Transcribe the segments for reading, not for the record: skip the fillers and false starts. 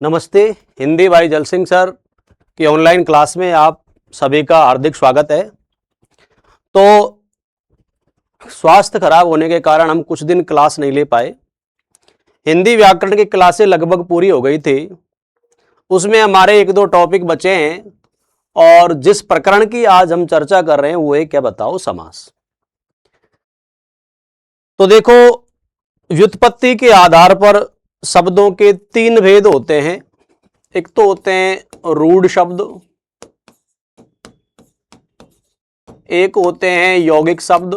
नमस्ते। हिंदी भाई जल सिंह सर की ऑनलाइन क्लास में आप सभी का हार्दिक स्वागत है। तो स्वास्थ्य खराब होने के कारण हम कुछ दिन क्लास नहीं ले पाए। हिंदी व्याकरण की क्लासें लगभग पूरी हो गई थी। उसमें हमारे एक दो टॉपिक बचे हैं और जिस प्रकरण की आज हम चर्चा कर रहे हैं वो है क्या बताओ समास। तो देखो, व्युत्पत्ति के आधार पर शब्दों के तीन भेद होते हैं। एक तो होते हैं रूढ़ शब्द, एक होते हैं यौगिक शब्द,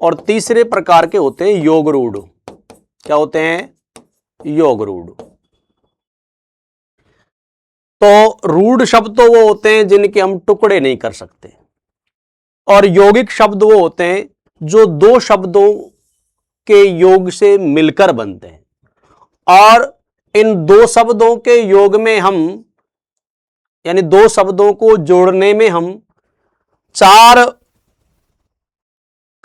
और तीसरे प्रकार के होते हैं योग रूढ़। क्या होते हैं? योग रूढ़। तो रूढ़ शब्द तो वो होते हैं जिनके हम टुकड़े नहीं कर सकते, और यौगिक शब्द वो होते हैं जो दो शब्दों के योग से मिलकर बनते हैं, और इन दो शब्दों के योग में हम यानी दो शब्दों को जोड़ने में हम चार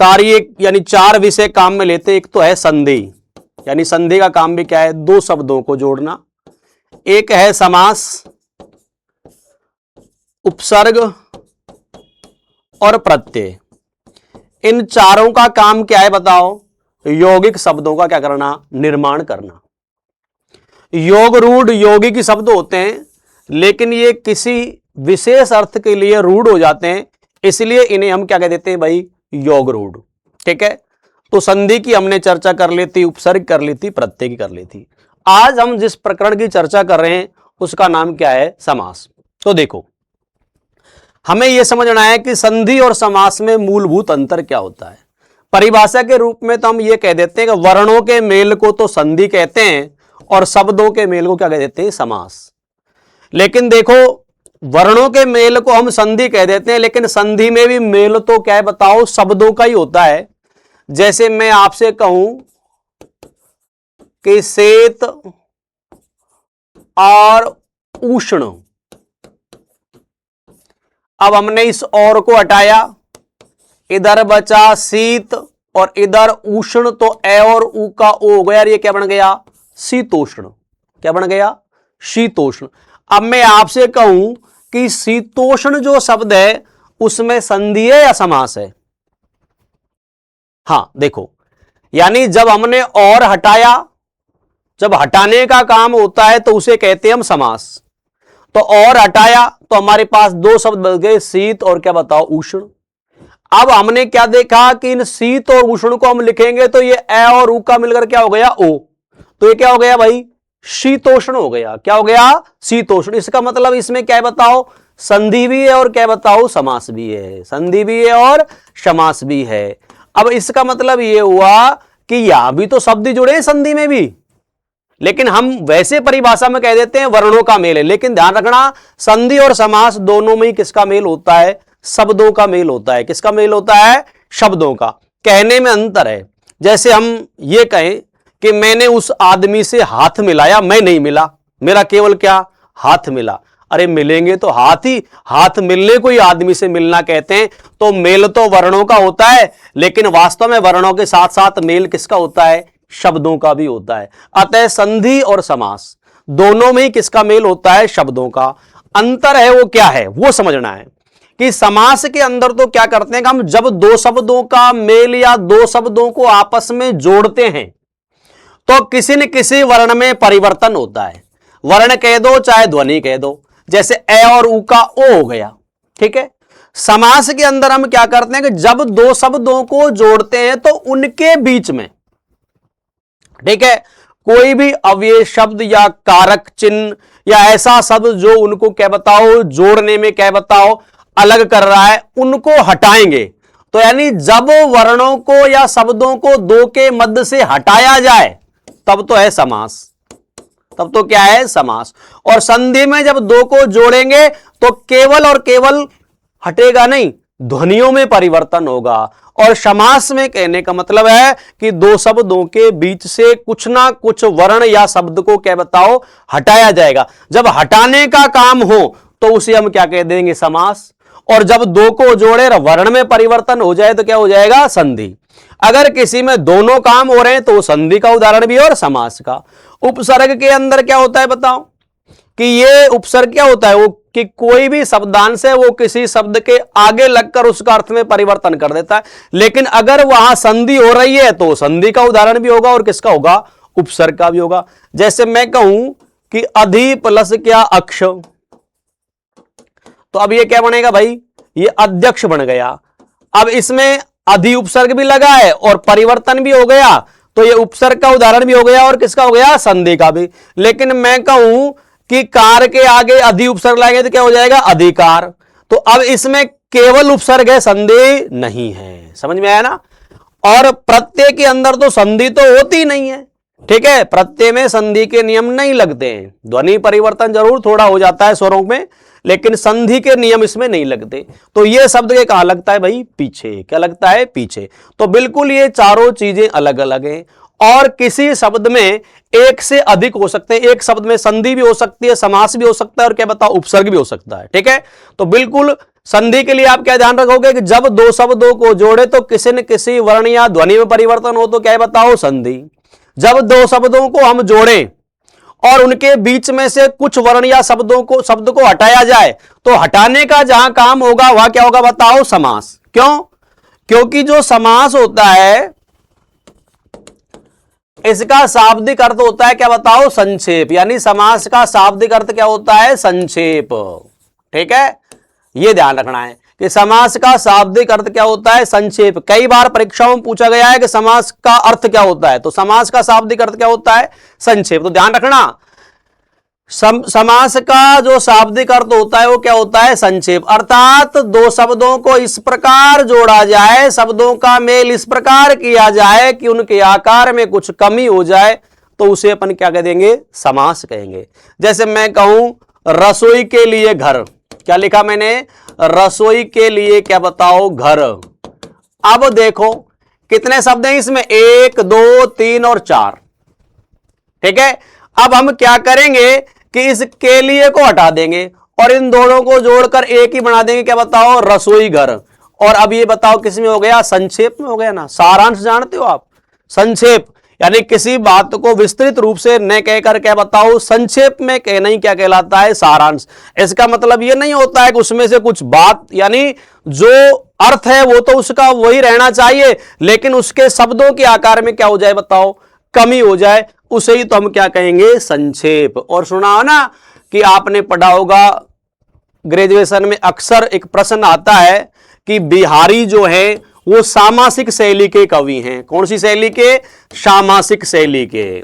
कार्य यानी चार विषय काम में लेते हैं। एक तो है संधि, यानी संधि का काम भी क्या है? दो शब्दों को जोड़ना। एक है समास, उपसर्ग और प्रत्यय। इन चारों का काम क्या है बताओ? यौगिक शब्दों का क्या करना? निर्माण करना। योग रूढ़ यौगिक शब्द होते हैं, लेकिन ये किसी विशेष अर्थ के लिए रूढ़ हो जाते हैं, इसलिए इन्हें हम क्या कह देते हैं भाई? योग रूढ़। ठीक है। तो संधि की हमने चर्चा कर ली थी, उपसर्ग कर ली थी, प्रत्यय की कर ली थी। आज हम जिस प्रकरण की चर्चा कर रहे हैं उसका नाम क्या है? समास। तो देखो, हमें यह समझना है कि संधि और समास में मूलभूत अंतर क्या होता है। परिभाषा के रूप में तो हम ये कह देते हैं कि वर्णों के मेल को तो संधि कहते हैं और शब्दों के मेल को क्या कह देते हैं? समास। लेकिन देखो, वर्णों के मेल को हम संधि कह देते हैं, लेकिन संधि में भी मेल तो क्या है बताओ? शब्दों का ही होता है। जैसे मैं आपसे कहूं कि श्वेत और उष्ण, अब हमने इस और को हटाया, इधर बचा शीत और इधर उष्ण, तो ए और उ का ओ हो गया, ये क्या बन गया? शीतोष्ण। क्या बन गया? शीतोष्ण। अब मैं आपसे कहूं कि शीतोष्ण जो शब्द है उसमें संधि है या समास है? हां देखो, यानी जब हमने और हटाया, जब हटाने का काम होता है तो उसे कहते हैं हम समास। तो और हटाया तो हमारे पास दो शब्द बच गए, शीत और क्या बताओ? उष्ण। अब हमने क्या देखा कि इन शीत और उष्ण को हम लिखेंगे तो ये ए और उ का मिलकर क्या हो गया? ओ। तो ये क्या हो गया भाई? शीतोष्ण हो गया। क्या हो गया? शीतोष्ण। इसका मतलब इसमें क्या है बताओ? संधि भी है और क्या बताओ? समास भी है। संधि भी है और समास भी है। अब इसका मतलब ये हुआ कि यहां भी तो शब्द जुड़े हैं संधि में भी, लेकिन हम वैसे परिभाषा में कह देते हैं वर्णों का मेल है। लेकिन ध्यान रखना, संधि और समास दोनों में ही किसका मेल होता है? शब्दों का मेल होता है। किसका मेल होता है? शब्दों का। कहने में अंतर है। जैसे हम ये कहें कि मैंने उस आदमी से हाथ मिलाया, मैं नहीं मिला, मेरा केवल क्या? हाथ मिला। अरे मिलेंगे तो हाथ मिलने को ही आदमी से मिलना कहते हैं। तो मेल तो वर्णों का होता है, लेकिन वास्तव में वर्णों के साथ साथ मेल किसका होता है? शब्दों का भी होता है। अतः संधि और समास दोनों में ही किसका मेल होता है? शब्दों का। अंतर है वो क्या है वो समझना है कि समास के अंदर तो क्या करते हैं कि हम जब दो शब्दों का मेल या दो शब्दों को आपस में जोड़ते हैं तो किसी न किसी वर्ण में परिवर्तन होता है। वर्ण कह दो चाहे ध्वनि कह दो, जैसे ए और उ का ओ हो गया। ठीक है। समास के अंदर हम क्या करते हैं कि जब दो शब्दों को जोड़ते हैं तो उनके बीच में, ठीक है, कोई भी अव्यय शब्द या कारक चिन्ह या ऐसा शब्द जो उनको क्या बताओ? जोड़ने में क्या बताओ? अलग कर रहा है, उनको हटाएंगे। तो यानी जब वर्णों को या शब्दों को दो के मध्य से हटाया जाए तब तो है समास। तब तो क्या है? समास। और संधि में जब दो को जोड़ेंगे तो केवल और केवल हटेगा नहीं, ध्वनियों में परिवर्तन होगा। और समास में कहने का मतलब है कि दो शब्दों के बीच से कुछ ना कुछ वर्ण या शब्द को क्या बताओ? हटाया जाएगा। जब हटाने का काम हो तो उसे हम क्या कह देंगे? समास। और जब दो को जोड़े वर्ण में परिवर्तन हो जाए तो क्या हो जाएगा? संधि। अगर किसी में दोनों काम हो रहे हैं तो संधि का उदाहरण भी है और समास का। उपसर्ग के अंदर क्या होता है बताओ, कि ये उपसर्ग क्या होता है, वो कि कोई भी शब्दांश है वो किसी शब्द के आगे लगकर उसका अर्थ में परिवर्तन कर देता है। लेकिन अगर वहां संधि हो रही है तो संधि का उदाहरण भी होगा और किसका होगा, उपसर्ग का भी होगा। जैसे मैं कहूं कि अधि प्लस क्या अक्ष, तो अब ये क्या बनेगा भाई, ये अध्यक्ष बन गया। अब इसमें अधि उपसर्ग भी लगा है और परिवर्तन भी हो गया, तो ये उपसर्ग का उदाहरण भी हो गया और किसका हो गया, संधि का भी। लेकिन मैं कहूं कि कार के आगे अधि उपसर्ग लाएंगे तो क्या हो जाएगा, अधिकार। तो अब इसमें केवल उपसर्ग है, संधि नहीं है। समझ में आया ना। और प्रत्यय के अंदर तो संधि तो होती नहीं है, ठीक है, प्रत्यय में संधि के नियम नहीं लगते हैं। ध्वनि परिवर्तन जरूर थोड़ा हो जाता है स्वरों में, लेकिन संधि के नियम इसमें नहीं लगते। तो ये शब्द के कहां लगता है भाई, पीछे। क्या लगता है, पीछे। तो बिल्कुल ये चारों चीजें अलग अलग हैं। और किसी शब्द में एक से अधिक हो सकते हैं, एक शब्द में संधि भी हो सकती है, समास भी हो सकता है और क्या बताओ, उपसर्ग भी हो सकता है, ठीक है। तो बिल्कुल संधि के लिए आप क्या ध्यान रखोगे कि जब दो शब्दों को जोड़े तो किसी न किसी वर्ण या ध्वनि में परिवर्तन हो तो क्या बताओ, संधि। जब दो शब्दों को हम जोड़ें और उनके बीच में से कुछ वर्ण या शब्द को हटाया जाए तो हटाने का जहां काम होगा वहां क्या होगा बताओ, समास। क्यों, क्योंकि जो समास होता है इसका शाब्दिक अर्थ होता है क्या बताओ, संक्षेप। यानी समास का शाब्दिक अर्थ क्या होता है, संक्षेप। ठीक है, यह ध्यान रखना है कि समास का शाब्दिक अर्थ क्या होता है, संक्षेप। कई बार परीक्षाओं में पूछा गया है कि समास का अर्थ क्या होता है, तो समास का शाब्दिक अर्थ क्या होता है, संक्षेप। तो ध्यान रखना, समास का जो शाब्दिक अर्थ होता है वो क्या होता है, संक्षेप। अर्थात दो शब्दों को इस प्रकार जोड़ा जाए, शब्दों का मेल इस प्रकार किया जाए कि उनके आकार में कुछ कमी हो जाए, तो उसे अपन क्या कह देंगे, समास कहेंगे। जैसे मैं कहूं रसोई के लिए घर, क्या लिखा मैंने, रसोई के लिए क्या बताओ, घर। अब देखो कितने शब्द हैं इसमें, 1 2 3 और 4, ठीक है। अब हम क्या करेंगे कि इस के लिए को हटा देंगे और इन दोनों को जोड़कर एक ही बना देंगे, क्या बताओ, रसोई घर। और अब ये बताओ किस में हो गया, संक्षेप में हो गया ना। सारांश जानते हो आप, संक्षेप यानी किसी बात को विस्तृत रूप से न कहकर क्या बताओ, संक्षेप में कहना ही क्या कहलाता है, सारांश। इसका मतलब ये नहीं होता है कि उसमें से कुछ बात यानी जो अर्थ है वो तो उसका वही रहना चाहिए, लेकिन उसके शब्दों के आकार में क्या हो जाए बताओ, कमी हो जाए, उसे ही तो हम क्या कहेंगे, संक्षेप। और सुना हो ना कि आपने पढ़ा होगा ग्रेजुएशन में अक्सर एक प्रश्न आता है कि बिहारी जो है वो सामासिक शैली के कवि हैं। कौन सी शैली के, सामासिक शैली के।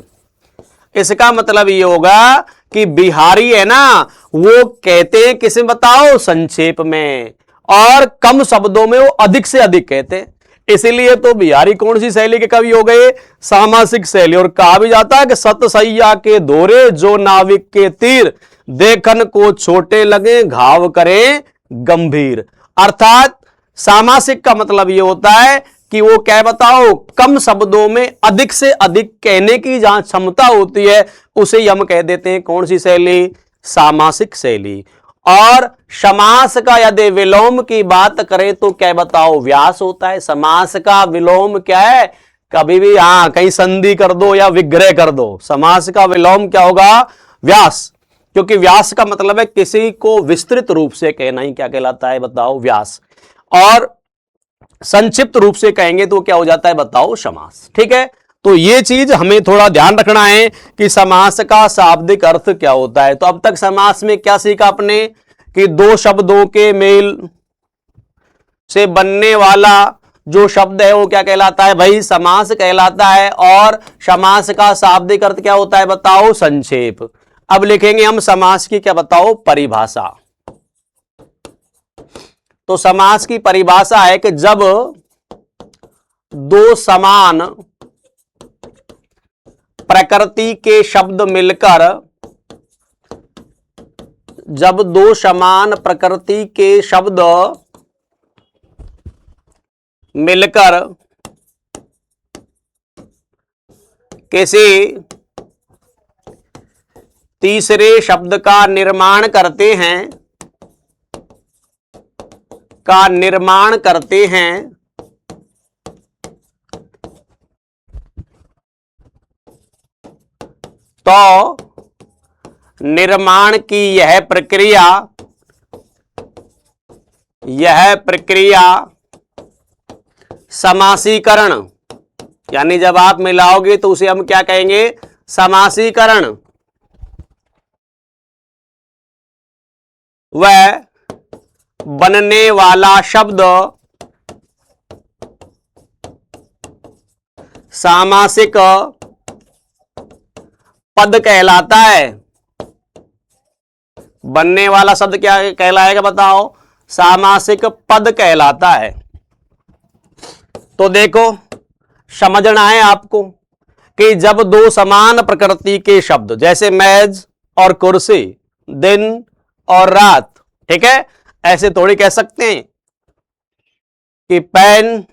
इसका मतलब ये होगा कि बिहारी है ना वो कहते हैं किसे बताओ, संक्षेप में, और कम शब्दों में वो अधिक से अधिक कहते हैं। इसलिए तो बिहारी कौन सी शैली के कवि हो गए, सामासिक शैली। और कहा भी जाता है कि सतसैया के दौरे जो नाविक के तीर, देखन को छोटे लगे घाव करें गंभीर। अर्थात सामासिक का मतलब यह होता है कि वो क्या बताओ, कम शब्दों में अधिक से अधिक कहने की जहां क्षमता होती है उसे हम कह देते हैं कौन सी शैली, सामासिक शैली। और समास का यदि विलोम की बात करें तो क्या बताओ, व्यास होता है। समास का विलोम क्या है, कभी भी कहीं संधि कर दो या विग्रह कर दो, समास का विलोम क्या होगा, व्यास। क्योंकि व्यास का मतलब है किसी को विस्तृत रूप से कहना ही क्या कहलाता है बताओ, व्यास। और संक्षिप्त रूप से कहेंगे तो क्या हो जाता है बताओ, समास। ठीक है, तो ये चीज हमें थोड़ा ध्यान रखना है कि समास का शाब्दिक अर्थ क्या होता है। तो अब तक समास में क्या सीखा आपने कि दो शब्दों के मेल से बनने वाला जो शब्द है वो क्या कहलाता है भाई, समास कहलाता है। और समास का शाब्दिक अर्थ क्या होता है बताओ, संक्षेप। अब लिखेंगे हम समास की क्या बताओ, परिभाषा। तो समास की परिभाषा है कि जब दो समान प्रकृति के शब्द मिलकर, जब दो समान प्रकृति के शब्द मिलकर किसी तीसरे शब्द का निर्माण करते हैं, तो निर्माण की यह प्रक्रिया समासीकरण, यानी जब आप मिलाओगे तो उसे हम क्या कहेंगे? समासीकरण। वह बनने वाला शब्द सामासिक पद कहलाता है। बनने वाला शब्द क्या कहलाएगा बताओ? सामासिक पद कहलाता है। तो देखो, समझना है आपको कि जब दो समान प्रकृति के शब्द, जैसे मेज और कुर्सी, दिन और रात, ठीक है, ऐसे थोड़ी कह सकते हैं कि पेन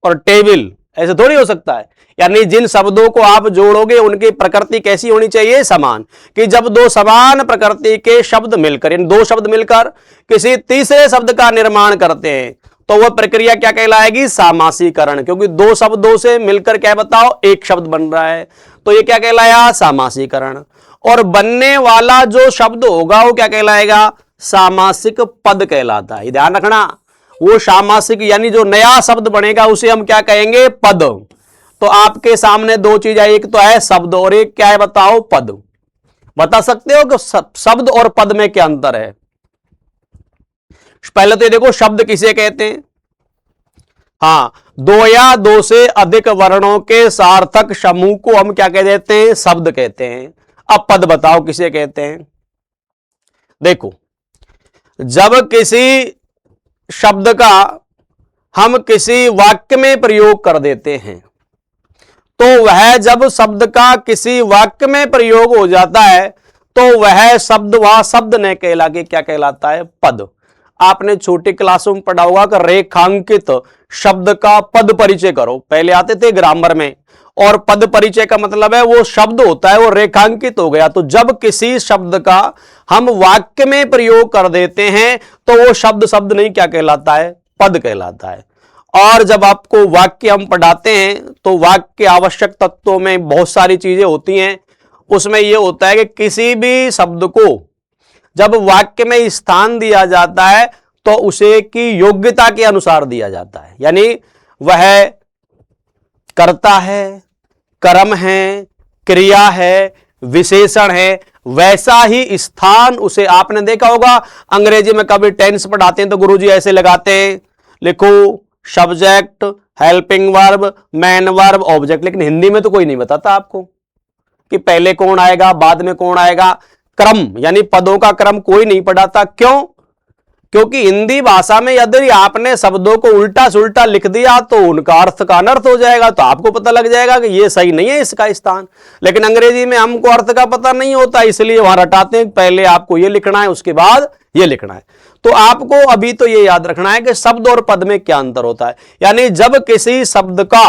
और टेबल, ऐसे थोड़ी हो सकता है। यानी जिन शब्दों को आप जोड़ोगे उनकी प्रकृति कैसी होनी चाहिए? समान। कि जब दो समान प्रकृति के शब्द मिलकर, यानी दो शब्द मिलकर किसी तीसरे शब्द का निर्माण करते हैं तो वह प्रक्रिया क्या कहलाएगी? सामासीकरण। क्योंकि दो शब्दों से मिलकर क्या बताओ? एक शब्द बन रहा है, तो ये क्या कहलाया? सामासीकरण। और बनने वाला जो शब्द होगा वो क्या कहलाएगा? सामासिक पद कहलाता है। ध्यान रखना, वो सामासिक यानी जो नया शब्द बनेगा उसे हम क्या कहेंगे? पद। तो आपके सामने दो चीज है, एक तो है शब्द और एक क्या है बताओ? पद। बता सकते हो कि शब्द और पद में क्या अंतर है? पहले तो ये देखो, शब्द किसे कहते हैं? हाँ, दो या दो से अधिक वर्णों के सार्थक समूह को हम क्या कह देते हैं? शब्द कहते हैं। अब पद बताओ किसे कहते हैं? देखो, जब किसी शब्द का हम किसी वाक्य में प्रयोग कर देते हैं तो वह, जब शब्द का किसी वाक्य में प्रयोग हो जाता है तो वह शब्द वह शब्द न कहला के क्या कहलाता है? पद। आपने छोटी क्लासों में पढ़ा होगा कि रेखांकित शब्द का पद परिचय करो, पहले आते थे ग्रामर में। और पद परिचय का मतलब है वो शब्द होता है वो रेखांकित हो गया। तो जब किसी शब्द का हम वाक्य में प्रयोग कर देते हैं तो वो शब्द शब्द नहीं क्या कहलाता है? पद कहलाता है। और जब आपको वाक्य हम पढ़ाते हैं तो वाक्य के आवश्यक तत्वों में बहुत सारी चीजें होती हैं। उसमें यह होता है कि किसी भी शब्द को जब वाक्य में स्थान दिया जाता है तो उसे की योग्यता के अनुसार दिया जाता है। यानी वह कर्ता है, कर्म है, क्रिया है, विशेषण है, वैसा ही स्थान उसे। आपने देखा होगा अंग्रेजी में कभी टेंस पढ़ाते हैं तो गुरुजी ऐसे लगाते हैं, लिखो subject, helping verb, main verb, object. लेकिन हिंदी में तो कोई नहीं बताता आपको कि पहले कौन आएगा बाद में कौन आएगा। क्रम यानी पदों का क्रम कोई नहीं पढ़ाता। क्यों? क्योंकि हिंदी भाषा में यदि आपने शब्दों को उल्टा सुल्टा लिख दिया तो उनका अर्थ का अनर्थ हो जाएगा, तो आपको पता लग जाएगा कि ये सही नहीं है इसका स्थान। लेकिन अंग्रेजी में हमको अर्थ का पता नहीं होता, इसलिए वहां रटाते हैं, पहले आपको ये लिखना है उसके बाद ये लिखना है। तो आपको अभी तो ये याद रखना है कि शब्द और पद में क्या अंतर होता है। यानी जब किसी शब्द का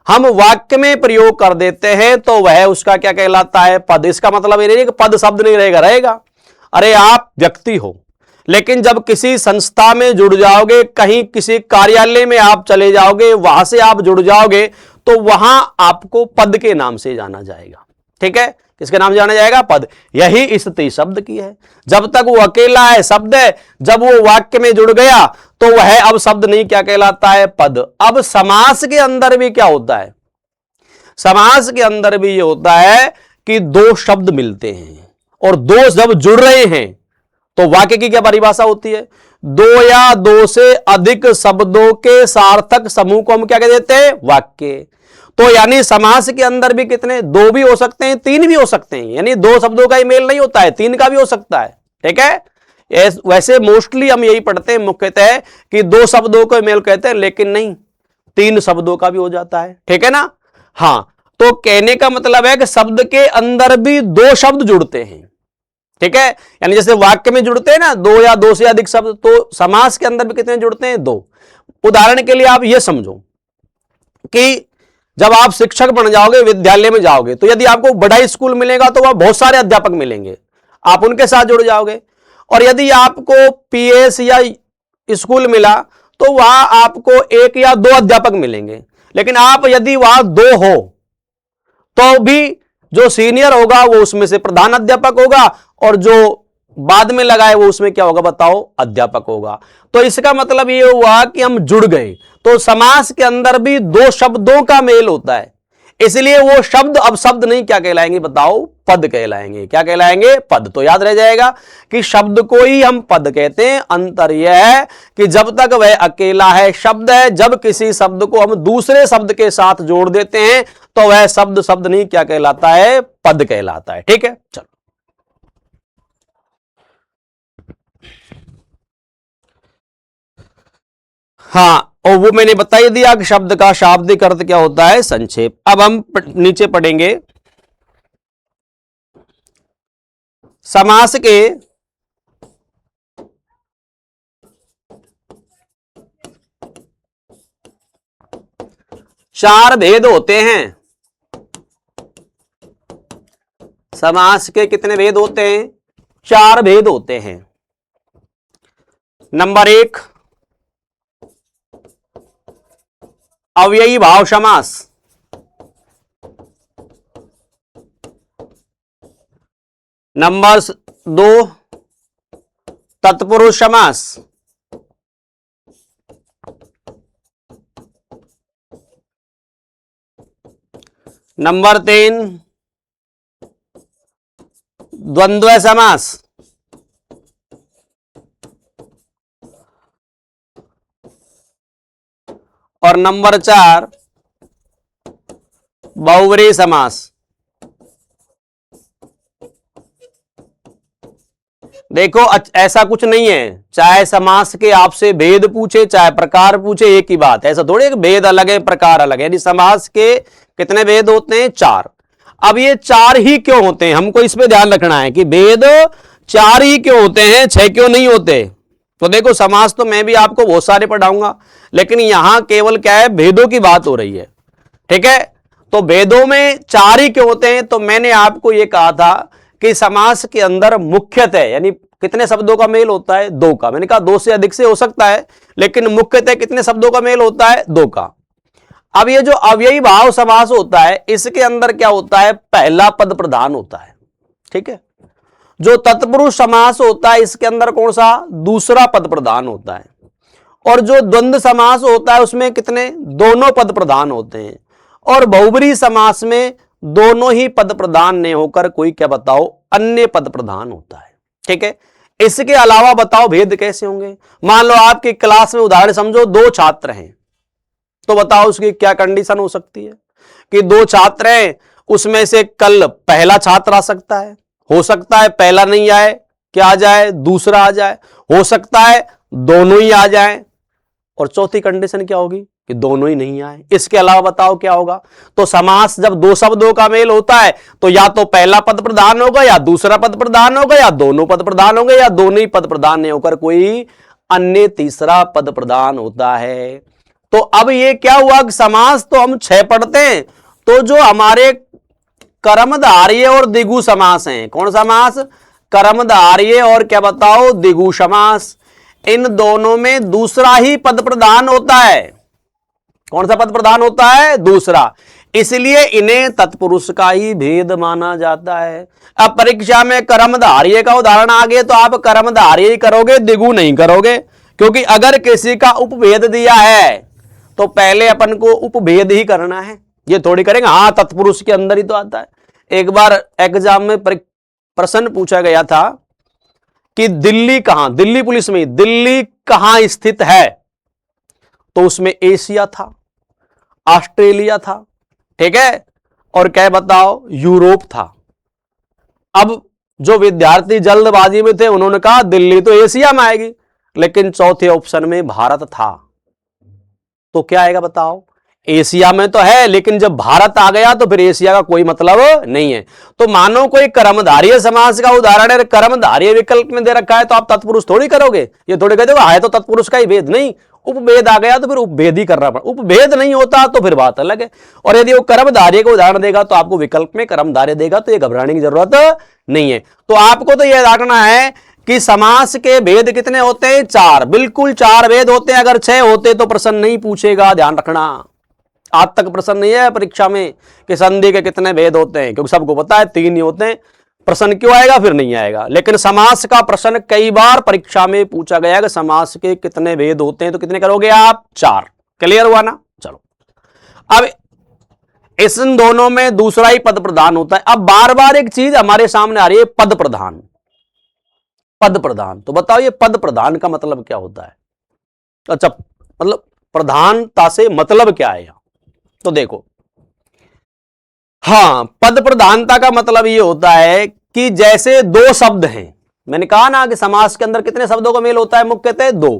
हम वाक्य में प्रयोग कर देते हैं तो वह उसका क्या कहलाता है? पद। इसका मतलब ये नहीं कि पद शब्द नहीं रहेगा। अरे आप व्यक्ति हो, लेकिन जब किसी संस्था में जुड़ जाओगे, कहीं किसी कार्यालय में आप चले जाओगे, वहां से आप जुड़ जाओगे तो वहां आपको पद के नाम से जाना जाएगा। ठीक है, किसके नाम से जाना जाएगा? पद। यही स्थिति शब्द की है। जब तक वो अकेला है शब्द है, जब वो वाक्य में जुड़ गया तो वह अब शब्द नहीं क्या कहलाता है? पद। अब समास के अंदर भी क्या होता है? समास के अंदर भी ये होता है कि दो शब्द मिलते हैं और दो जब जुड़ रहे हैं तो वाक्य की क्या परिभाषा होती है? दो या दो से अधिक शब्दों के सार्थक समूह को हम क्या कह देते हैं? वाक्य। तो यानी समास के अंदर भी कितने? दो भी हो सकते हैं, तीन भी हो सकते हैं। यानी दो शब्दों का ही मेल नहीं होता है, तीन का भी हो सकता है। ठीक है, वैसे मोस्टली हम यही पढ़ते हैं मुख्यतः कि दो शब्दों को मेल कहते हैं, लेकिन नहीं, तीन शब्दों का भी हो जाता है। ठीक है ना? हां, तो कहने का मतलब है कि शब्द के अंदर भी दो शब्द जुड़ते हैं। ठीक है, यानी जैसे वाक्य में जुड़ते हैं ना दो या दो से अधिक शब्द, तो समास के अंदर भी कितने जुड़ते हैं? दो। उदाहरण के लिए आप यह समझो कि जब आप शिक्षक बन जाओगे, विद्यालय में जाओगे, तो यदि आपको बड़ा स्कूल मिलेगा तो वह बहुत सारे अध्यापक मिलेंगे, आप उनके साथ जुड़ जाओगे। और यदि आपको पीएस या स्कूल मिला तो वहां आपको एक या दो अध्यापक मिलेंगे। लेकिन आप यदि वहां दो हो तो भी जो सीनियर होगा वो उसमें से प्रधान अध्यापक होगा, और जो बाद में लगाए वो उसमें क्या होगा बताओ, अध्यापक होगा। तो इसका मतलब ये हुआ कि हम जुड़ गए। तो समास के अंदर भी दो शब्दों का मेल होता है, इसलिए वो शब्द अब शब्द नहीं क्या कहलाएंगे बताओ, पद कहलाएंगे। क्या कहलाएंगे, पद। तो याद रह जाएगा कि शब्द को ही हम पद कहते हैं। अंतर यह है कि जब तक वह अकेला है शब्द है, जब किसी शब्द को हम दूसरे शब्द के साथ जोड़ देते हैं तो वह शब्द शब्द नहीं क्या कहलाता है, पद कहलाता है। ठीक है, चलो। हाँ, और वो मैंने बता ही दिया कि शब्द का शाब्दिक अर्थ क्या होता है, संक्षेप। अब हम नीचे पढ़ेंगे समास के चार भेद होते हैं। समास के कितने भेद होते हैं, चार भेद होते हैं। नंबर एक, अव्ययी भाव समास। नंबर दो, तत्पुरुष समास। नंबर तीन, द्वंद्व समास। और नंबर चार, बहुव्रीहि समास। देखो ऐसा कुछ नहीं है, चाहे समास के आपसे भेद पूछे चाहे प्रकार पूछे, एक ही बात है। ऐसा थोड़ी है भेद अलग है प्रकार अलग है। यदि समास के कितने भेद होते हैं, चार। अब ये चार ही क्यों होते हैं, हमको इस पे ध्यान रखना है कि भेद चार ही क्यों होते हैं, छह क्यों नहीं होते। तो देखो समास तो मैं भी आपको बहुत सारे पढ़ाऊंगा, लेकिन यहां केवल क्या है, भेदों की बात हो रही है। ठीक है, तो भेदों में चार ही क्यों होते हैं। तो मैंने आपको यह कहा था कि समास के अंदर मुख्यतः यानी कितने शब्दों का मेल होता है, दो का। मैंने कहा दो से अधिक से हो सकता है, लेकिन मुख्यतः कितने शब्दों का मेल होता है, दो का। अब ये जो अव्ययी भाव समास होता है, इसके अंदर क्या होता है, पहला पद प्रधान होता है। ठीक है, जो तत्पुरुष समास होता है इसके अंदर कौन सा, दूसरा पद प्रधान होता है। और जो द्वंद्व समास होता है उसमें कितने, दोनों पद प्रधान होते हैं। और बहुब्रीहि समास में दोनों ही पद प्रधान नहीं होकर कोई क्या बताओ, अन्य पद प्रधान होता है। ठीक है, इसके अलावा बताओ भेद कैसे होंगे। मान लो आपकी क्लास में उदाहरण समझो दो छात्र हैं, तो बताओ उसकी क्या कंडीशन हो सकती है कि दो छात्र हैं, उसमें से कल पहला छात्र आ सकता है, हो सकता है पहला नहीं आए, क्या आ जाए, दूसरा आ जाए, हो सकता है दोनों ही आ जाए, और चौथी कंडीशन क्या होगी कि दोनों ही नहीं आए। इसके अलावा बताओ क्या होगा। तो समास जब दो शब्दों का मेल होता है तो या तो पहला पद प्रधान होगा, या दूसरा पद प्रधान होगा, या दोनों पद प्रधान होंगे, या दोनों ही पद प्रधान नहीं होकर कोई अन्य तीसरा पद प्रधान होता है। तो अब ये क्या हुआ कि समास तो हम 6 पढ़ते हैं, तो जो हमारे कर्मधारय और द्विगु समास हैं, कौन समास, कर्मधारय और क्या बताओ, द्विगु समास, इन दोनों में दूसरा ही पद प्रधान होता है। कौन सा पद प्रधान होता है, दूसरा। इसलिए इन्हें तत्पुरुष का ही भेद माना जाता है। अब परीक्षा में कर्मधारय का उदाहरण आ गया तो आप कर्मधारय ही करोगे, द्विगु नहीं करोगे, क्योंकि अगर किसी का उपभेद दिया है तो पहले अपन को उपभेद ही करना है, ये थोड़ी करेंगे हाँ तत्पुरुष के अंदर ही तो आता है। एक बार एग्जाम में प्रश्न पूछा गया था कि दिल्ली कहां, दिल्ली पुलिस में दिल्ली कहां स्थित है, तो उसमें एशिया था, ऑस्ट्रेलिया था, ठीक है, और क्या बताओ, यूरोप था। अब जो विद्यार्थी जल्दबाजी में थे उन्होंने कहा दिल्ली तो एशिया में आएगी, लेकिन चौथे ऑप्शन में भारत था, तो क्या आएगा बताओ, एशिया में तो है लेकिन जब भारत आ गया तो फिर एशिया का कोई मतलब नहीं है। तो मानो कोई कर्मधारय समास का उदाहरण है, कर्मधारय विकल्प में दे रखा है तो आप तत्पुरुष थोड़ी करोगे, ये थोड़ी कहते हो है तो तत्पुरुष का ही भेद नहीं, उपभेद आ गया तो फिर उपभेद ही करना पड़ा, उपभेद नहीं होता तो फिर बात अलग है। और यदि वो कर्मधारय को उदाहरण देगा तो आपको विकल्प में कर्मधारय देगा, तो ये घबराने की जरूरत नहीं है। तो आपको तो यह रखना है कि समास के भेद कितने होते हैं, 4, बिल्कुल 4 भेद होते हैं। अगर 6 होते तो प्रश्न नहीं पूछेगा, ध्यान रखना। आज तक प्रश्न नहीं है परीक्षा में कि संधि के कितने भेद होते हैं, क्योंकि सबको पता है 3 ही होते हैं। प्रश्न क्यों आएगा, फिर नहीं आएगा। लेकिन समास का प्रश्न कई बार परीक्षा में पूछा गया कि समास के कितने भेद होते हैं, तो कितने करोगे आप, 4। क्लियर हुआ ना। चलो, अब इन दोनों में दूसरा ही पद प्रधान होता है। अब बार बार एक चीज हमारे सामने आ रही है, पद प्रधान। पद प्रधान, तो बताओ ये पद प्रधान का मतलब क्या होता है। अच्छा, मतलब प्रधानता से मतलब क्या है यहां, तो देखो, हां, पद प्रधानता का मतलब ये होता है कि जैसे 2 शब्द हैं, मैंने कहा ना कि समास के अंदर कितने शब्दों का मेल होता है, मुख्यतः 2।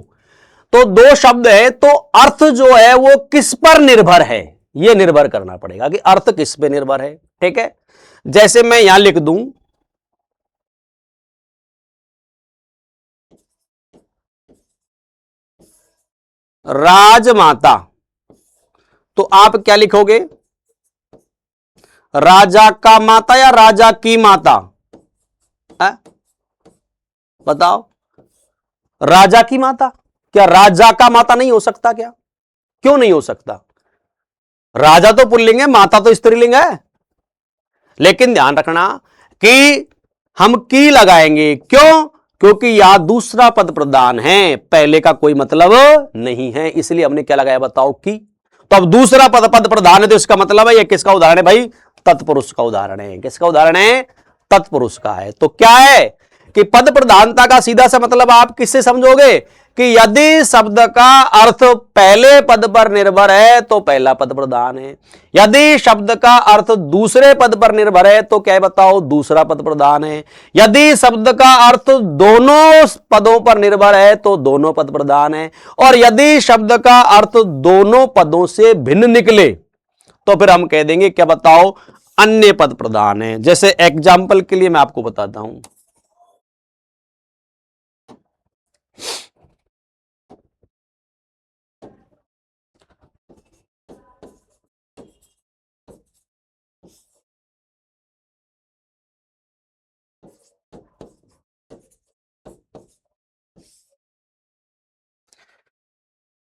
तो 2 शब्द है, तो अर्थ जो है वो किस पर निर्भर है, ये निर्भर करना पड़ेगा कि अर्थ किस पे निर्भर है। ठीक है, जैसे मैं यहां लिख दूं राजमाता, तो आप क्या लिखोगे, राजा का माता या राजा की माता है? बताओ, राजा की माता, क्या राजा का माता नहीं हो सकता क्या, क्यों नहीं हो सकता। राजा तो पुल्लिंग है, माता तो स्त्रीलिंग है। लेकिन ध्यान रखना कि हम की लगाएंगे, क्यों, क्योंकि यहां दूसरा पद प्रधान है, पहले का कोई मतलब नहीं है, इसलिए हमने क्या लगाया, बताओ की। तो अब दूसरा पद प्रधान है, तो इसका मतलब है, यह किसका उदाहरण है भाई, तत्पुरुष का उदाहरण है। किसका उदाहरण है, तत्पुरुष का है। तो क्या है कि पद प्रधानता का सीधा सा मतलब आप किससे समझोगे कि यदि शब्द का अर्थ पहले पद पर निर्भर है तो पहला पद प्रधान है, यदि शब्द का अर्थ दूसरे पद पर निर्भर है तो क्या बताओ, दूसरा पद प्रधान है, यदि शब्द का अर्थ दोनों पदों पर निर्भर है तो दोनों पद प्रधान है, और यदि शब्द का अर्थ दोनों पदों से भिन्न निकले तो फिर हम कह देंगे, क्या बताओ, अन्य पद प्रधान है। जैसे एग्जाम्पल के लिए मैं आपको बताता हूं,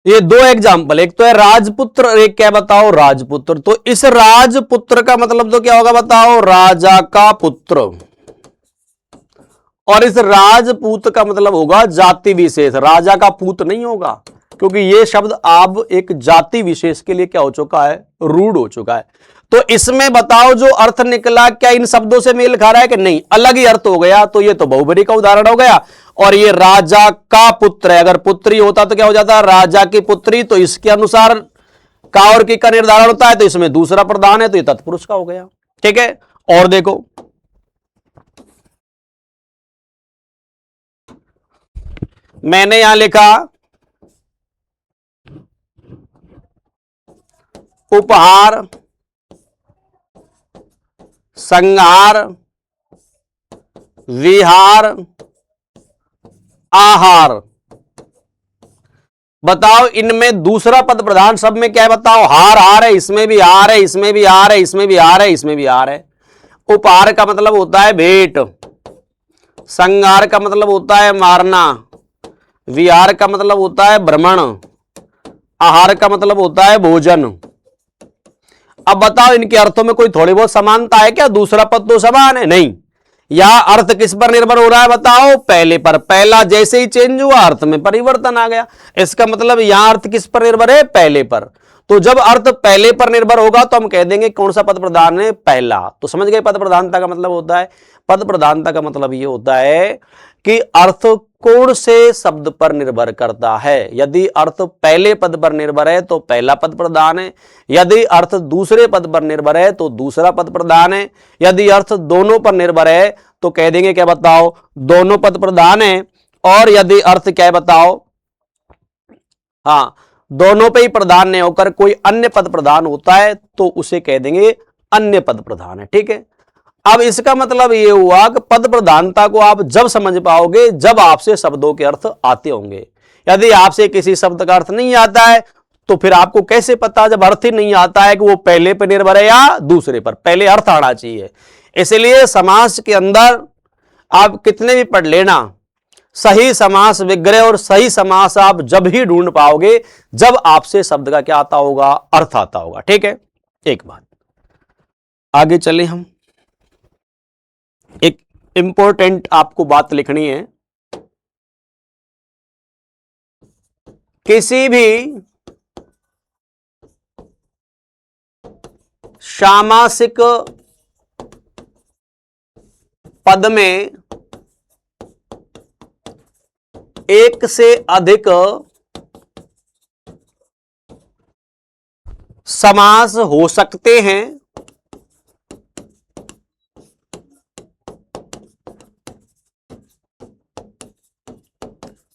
ये 2 एग्जाम्पल, एक तो है राजपुत्र और एक क्या बताओ, राजपुत्र। तो इस राजपुत्र का मतलब तो क्या होगा, बताओ, राजा का पुत्र, और इस राजपूत का मतलब होगा जाति विशेष, राजा का पूत नहीं होगा, क्योंकि यह शब्द अब एक जाति विशेष के लिए क्या हो चुका है, रूढ़ हो चुका है। तो इसमें बताओ जो अर्थ निकला, क्या इन शब्दों से मेल खा रहा है कि नहीं, अलग ही अर्थ हो गया। तो ये तो बहुबरी का उदाहरण हो गया। और ये राजा का पुत्र है, अगर पुत्री होता तो क्या हो जाता, राजा की पुत्री, तो इसके अनुसार का और की का निर्धारण होता है, तो इसमें दूसरा प्रधान है, तो ये तत्पुरुष का हो गया। ठीक है, और देखो, मैंने यहां लिखा उपहार, संहार, विहार, आहार। बताओ इनमें दूसरा पद प्रधान सब में क्या है, बताओ, हार, हार है, इसमें भी हार है, इसमें भी हार है, इसमें भी हार है, इसमें भी हार है। उपहार का मतलब होता है भेंट, संहार का मतलब होता है मारना, विहार का मतलब होता है भ्रमण, आहार का मतलब होता है भोजन। अब बताओ इनके अर्थों में कोई थोड़ी बहुत समानता है क्या, दूसरा पद तो समान है, नहीं। यह अर्थ किस पर निर्भर हो रहा है, बताओ, पहले पर। पहला जैसे ही चेंज हुआ अर्थ में परिवर्तन आ गया, इसका मतलब यहां अर्थ किस पर निर्भर है, पहले पर। तो जब अर्थ पहले पर निर्भर होगा तो हम कह देंगे कौन सा पद प्रधान है, पहला। तो समझ गए पद प्रधानता का मतलब होता है, पद प्रधानता का मतलब यह होता है कि अर्थ कौन से शब्द पर निर्भर करता है। यदि अर्थ पहले पद पर निर्भर है तो पहला पद प्रधान है, यदि अर्थ दूसरे पद पर निर्भर है तो दूसरा पद प्रधान है, यदि अर्थ दोनों पर निर्भर है तो कह देंगे क्या बताओ, दोनों पद प्रधान है। और यदि अर्थ क्या है बताओ, हां, दोनों पे ही प्रधान नहीं होकर कोई अन्य पद प्रधान होता है तो उसे कह देंगे अन्य पद प्रधान है। ठीक है, अब इसका मतलब यह हुआ कि पद प्रधानता को आप जब समझ पाओगे जब आपसे शब्दों के अर्थ आते होंगे। यदि आपसे किसी शब्द का अर्थ नहीं आता है तो फिर आपको कैसे पता, जब अर्थ ही नहीं आता है, कि वो पहले पर निर्भर है या दूसरे पर, पहले अर्थ आना चाहिए। इसलिए समास के अंदर आप कितने भी पढ़ लेना, सही समास विग्रह और सही समास आप जब ही ढूंढ पाओगे जब आपसे शब्द का क्या आता होगा, अर्थ आता होगा। ठीक है, एक बात। आगे चले हम, एक इंपॉर्टेंट आपको बात लिखनी है। किसी भी सामासिक पद में एक से अधिक समास हो सकते हैं।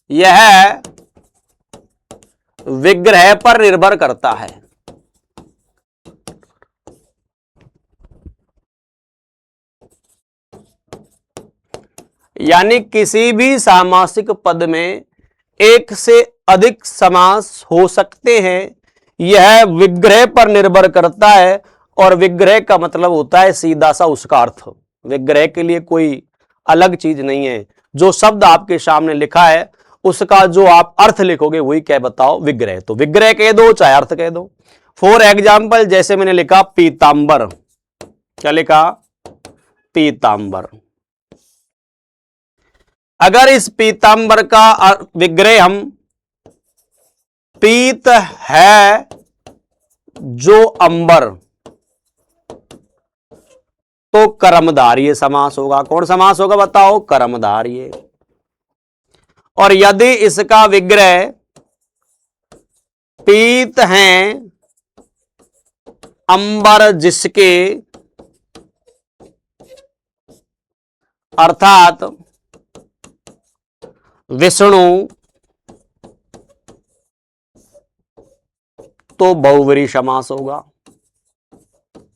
यह विग्रह पर निर्भर करता है। यानी किसी भी सामासिक पद में एक से अधिक समास हो सकते हैं, यह विग्रह पर निर्भर करता है। और विग्रह का मतलब होता है सीधा सा उसका अर्थ। विग्रह के लिए कोई अलग चीज नहीं है। जो शब्द आपके सामने लिखा है उसका जो आप अर्थ लिखोगे वही क्या बताओ, विग्रह। तो विग्रह कह दो चाहे अर्थ कह दो। फॉर एग्जाम्पल जैसे मैंने लिखा पीतांबर, क्या लिखा, पीतांबर। अगर इस पीतांबर का विग्रह हम पीत है जो अंबर, तो कर्मधारय समास होगा। कौन समास होगा बताओ, कर्मधारय। और यदि इसका विग्रह पीत हैं अंबर जिसके, अर्थात विष्णु, तो बहुव्रीहि समास होगा।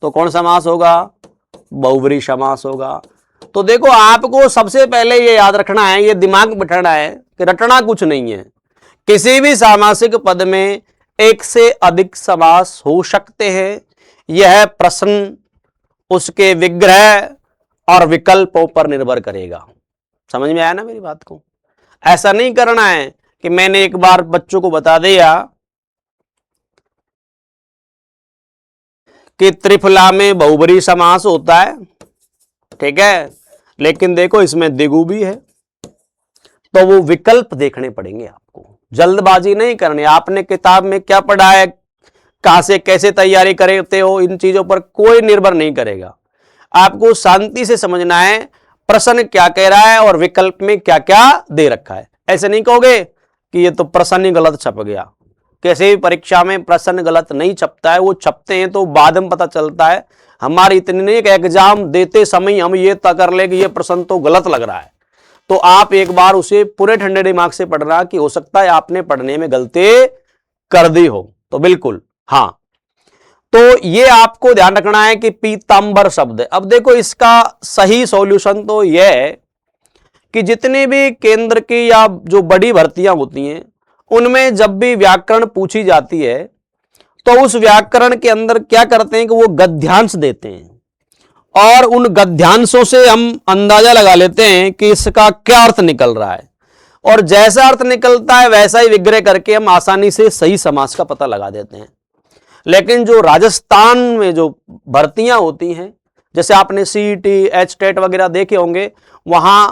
तो कौन समास होगा, बहुव्रीहि समास होगा। तो देखो आपको सबसे पहले ये याद रखना है, ये दिमाग में बिठाना है कि रटना कुछ नहीं है। किसी भी सामासिक पद में एक से अधिक समास हो सकते हैं, यह प्रश्न उसके विग्रह और विकल्पों पर निर्भर करेगा। समझ में आया ना मेरी बात को। ऐसा नहीं करना है कि मैंने एक बार बच्चों को बता दिया कि त्रिफला में बहुव्रीहि समास होता है, ठीक है, लेकिन देखो इसमें द्विगु भी है। तो वो विकल्प देखने पड़ेंगे आपको, जल्दबाजी नहीं करनी। आपने किताब में क्या पढ़ा है, कहां से कैसे तैयारी करते हो, इन चीजों पर कोई निर्भर नहीं करेगा। आपको शांति से समझना है प्रश्न क्या कह रहा है और विकल्प में क्या क्या दे रखा है। ऐसे नहीं कहोगे कि ये तो प्रश्न ही गलत छप गया। कैसे भी परीक्षा में प्रश्न गलत नहीं छपता है, वो छपते हैं तो बाद में पता चलता है। हमारी इतनी नहीं कि एग्जाम देते समय हम ये तय कर ले कि ये प्रश्न तो गलत लग रहा है, तो आप एक बार उसे पूरे ठंडे दिमाग से पढ़ना कि हो सकता है आपने पढ़ने में गलती कर दी हो। तो बिल्कुल हाँ, तो ये आपको ध्यान रखना है कि पीतांबर शब्द है। अब देखो इसका सही सॉल्यूशन तो यह है कि जितनी भी केंद्र की या जो बड़ी भर्तियां होती हैं उनमें जब भी व्याकरण पूछी जाती है तो उस व्याकरण के अंदर क्या करते हैं कि वो गद्यांश देते हैं और उन गद्यांशों से हम अंदाजा लगा लेते हैं कि इसका क्या अर्थ निकल रहा है। और जैसा अर्थ निकलता है वैसा ही विग्रह करके हम आसानी से सही समास का पता लगा देते हैं। लेकिन जो राजस्थान में जो भर्तियां होती हैं, जैसे आपने सीईटी, एचटेट वगैरह देखे होंगे, वहां